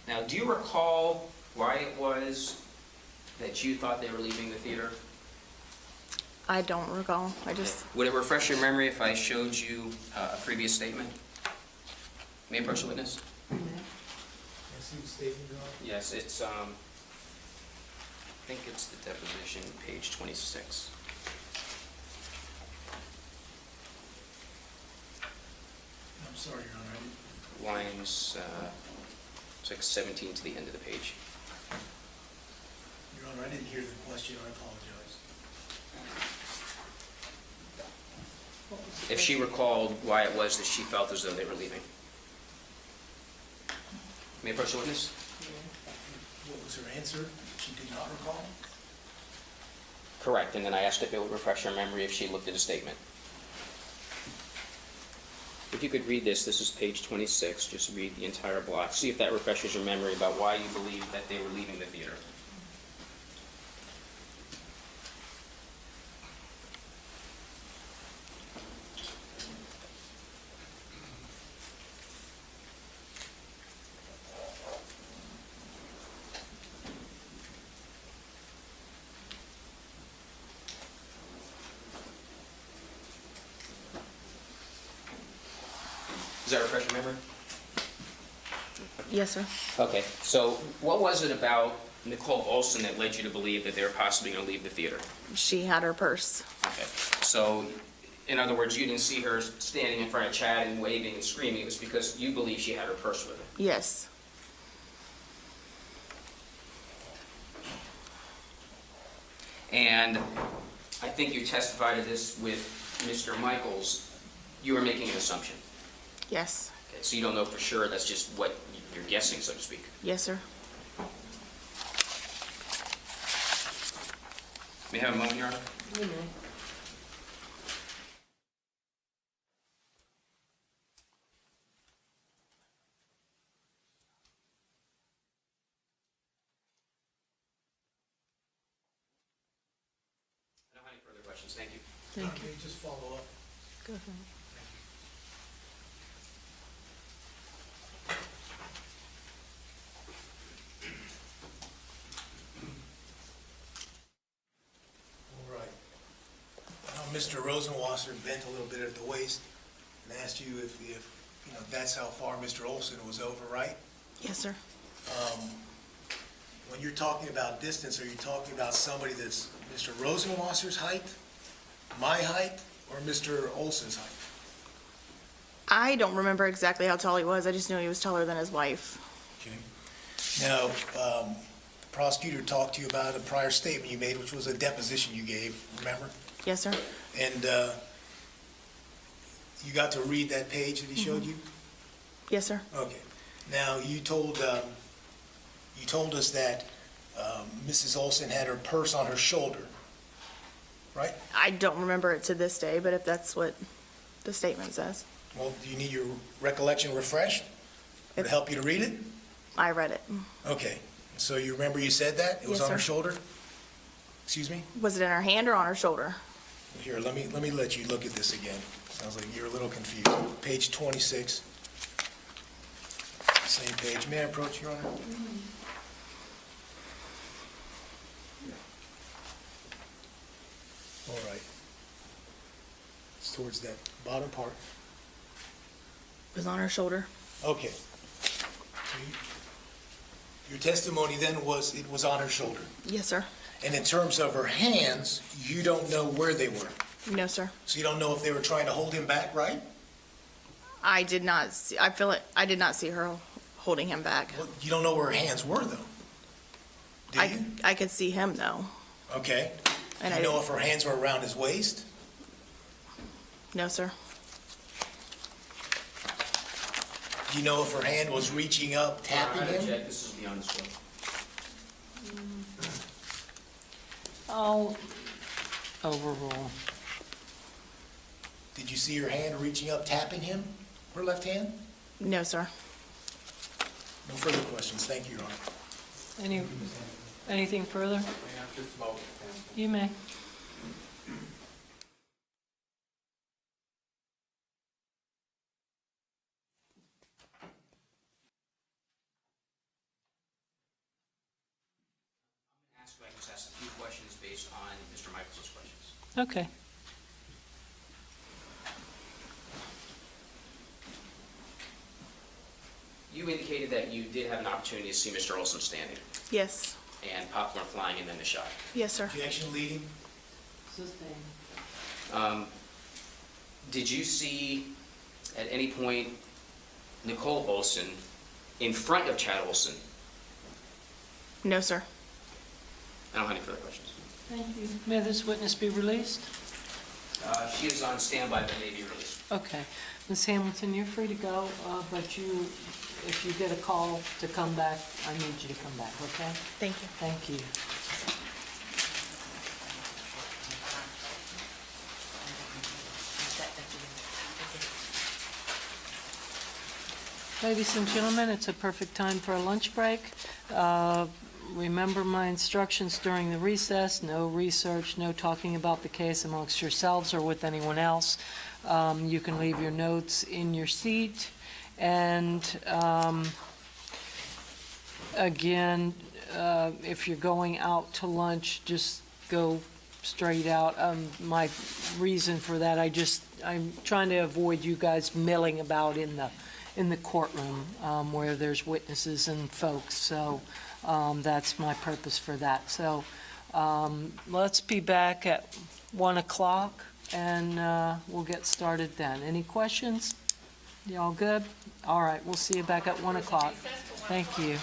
Now, do you recall why it was that you thought they were leaving the theater? I don't recall. I just, Would it refresh your memory if I showed you a previous statement? May I approach the witness? Yes, it's, I think it's the deposition, page 26. I'm sorry, Your Honor. Lines, it's like 17 to the end of the page. Your Honor, I didn't hear the question. I apologize. If she recalled why it was that she felt as though they were leaving. May I approach the witness? What was her answer? She did not recall? Correct, and then I asked if it would refresh her memory if she looked at a statement. If you could read this is page 26, just read the entire block. See if that refreshes your memory about why you believe that they were leaving the theater. Does that refresh your memory? yes, sir. Okay, so what was it about Nicole Oulson that led you to believe that they were possibly going to leave the theater? She had her purse. Okay, so in other words, you didn't see her standing in front of Chad and waving and screaming. It was because you believe she had her purse with her. Yes. And I think you testified to this with Mr. Michaels. You were making an assumption. Yes. Okay, so you don't know for sure. That's just what you're guessing, so to speak. Yes, sir. May I have a moment, Your Honor? I don't have any further questions. Thank you. Thank you. Just follow up. Go ahead. All right. Mr. Rosenwasser bent a little bit at the waist and asked you if that's how far Mr. Oulson was over, right? Yes, sir. When you're talking about distance, are you talking about somebody that's Mr. Rosenwasser's height, my height, or Mr. Oulson's height? I don't remember exactly how tall he was. I just knew he was taller than his wife. Okay. Now, the prosecutor talked to you about a prior statement you made, which was a deposition you gave, remember? Yes, sir. And you got to read that page that he showed you? Yes, sir. Okay. Now, you told us that Mrs. Oulson had her purse on her shoulder, right? I don't remember it to this day, but if that's what the statement says. Well, do you need your recollection refreshed? Would it help you to read it? I read it. Okay. So you remember you said that? It was Yes, on her sir. shoulder? Excuse me? Was it in her hand or on her shoulder? Here, let me let you look at this again. Sounds like you're a little confused. Page 26. Same page. May I approach, Your Honor? All right. It's towards that bottom part. It was on her shoulder. Okay. So your testimony then was it was on her shoulder. Yes, sir. And in terms of her hands, you don't know where they were. No, sir. So you don't know if they were trying to hold him back, right? I did not see, I feel like, I did not see her holding him back. Well, you don't know where her hands were, though. Do you? I could see him, though. Okay. And Do I you know didn't- if her hands were around his waist? No, sir. Do you know if her hand was reaching up, tapping him? This is beyond the scope. I'll overrule. Did you see her hand reaching up, tapping him? Her left hand? No, sir. No further questions. Thank you, Your Honor. Anything further? You may. I just ask a few questions based on Mr. Michaels' questions. Okay. You indicated that you did have an opportunity to see Mr. Oulson standing Yes. and popcorn flying and then the shot. Yes, sir. Objection leading. Did you see at any point Nicole Oulson in front of Chad Oulson? No, sir. I don't have any further questions. Thank you. May this witness be released? She is on standby but may be released. Okay. Ms. Hamilton, you're free to go, but if you get a call to come back, I need you to come back, okay? Thank you. Thank you. Ladies and gentlemen, it's a perfect time for a lunch break. Remember my instructions during the recess, no research, no talking about the case amongst yourselves or with anyone else. You can leave your notes in your seat. And again, if you're going out to lunch, just go straight out. My reason for that, I'm trying to avoid you guys milling about in the courtroom where there's witnesses and folks. So that's my purpose for that. So let's be back at 1 o'clock and we'll get started then. Any questions? Y'all good? All right, we'll see you back at 1 o'clock. Thank you.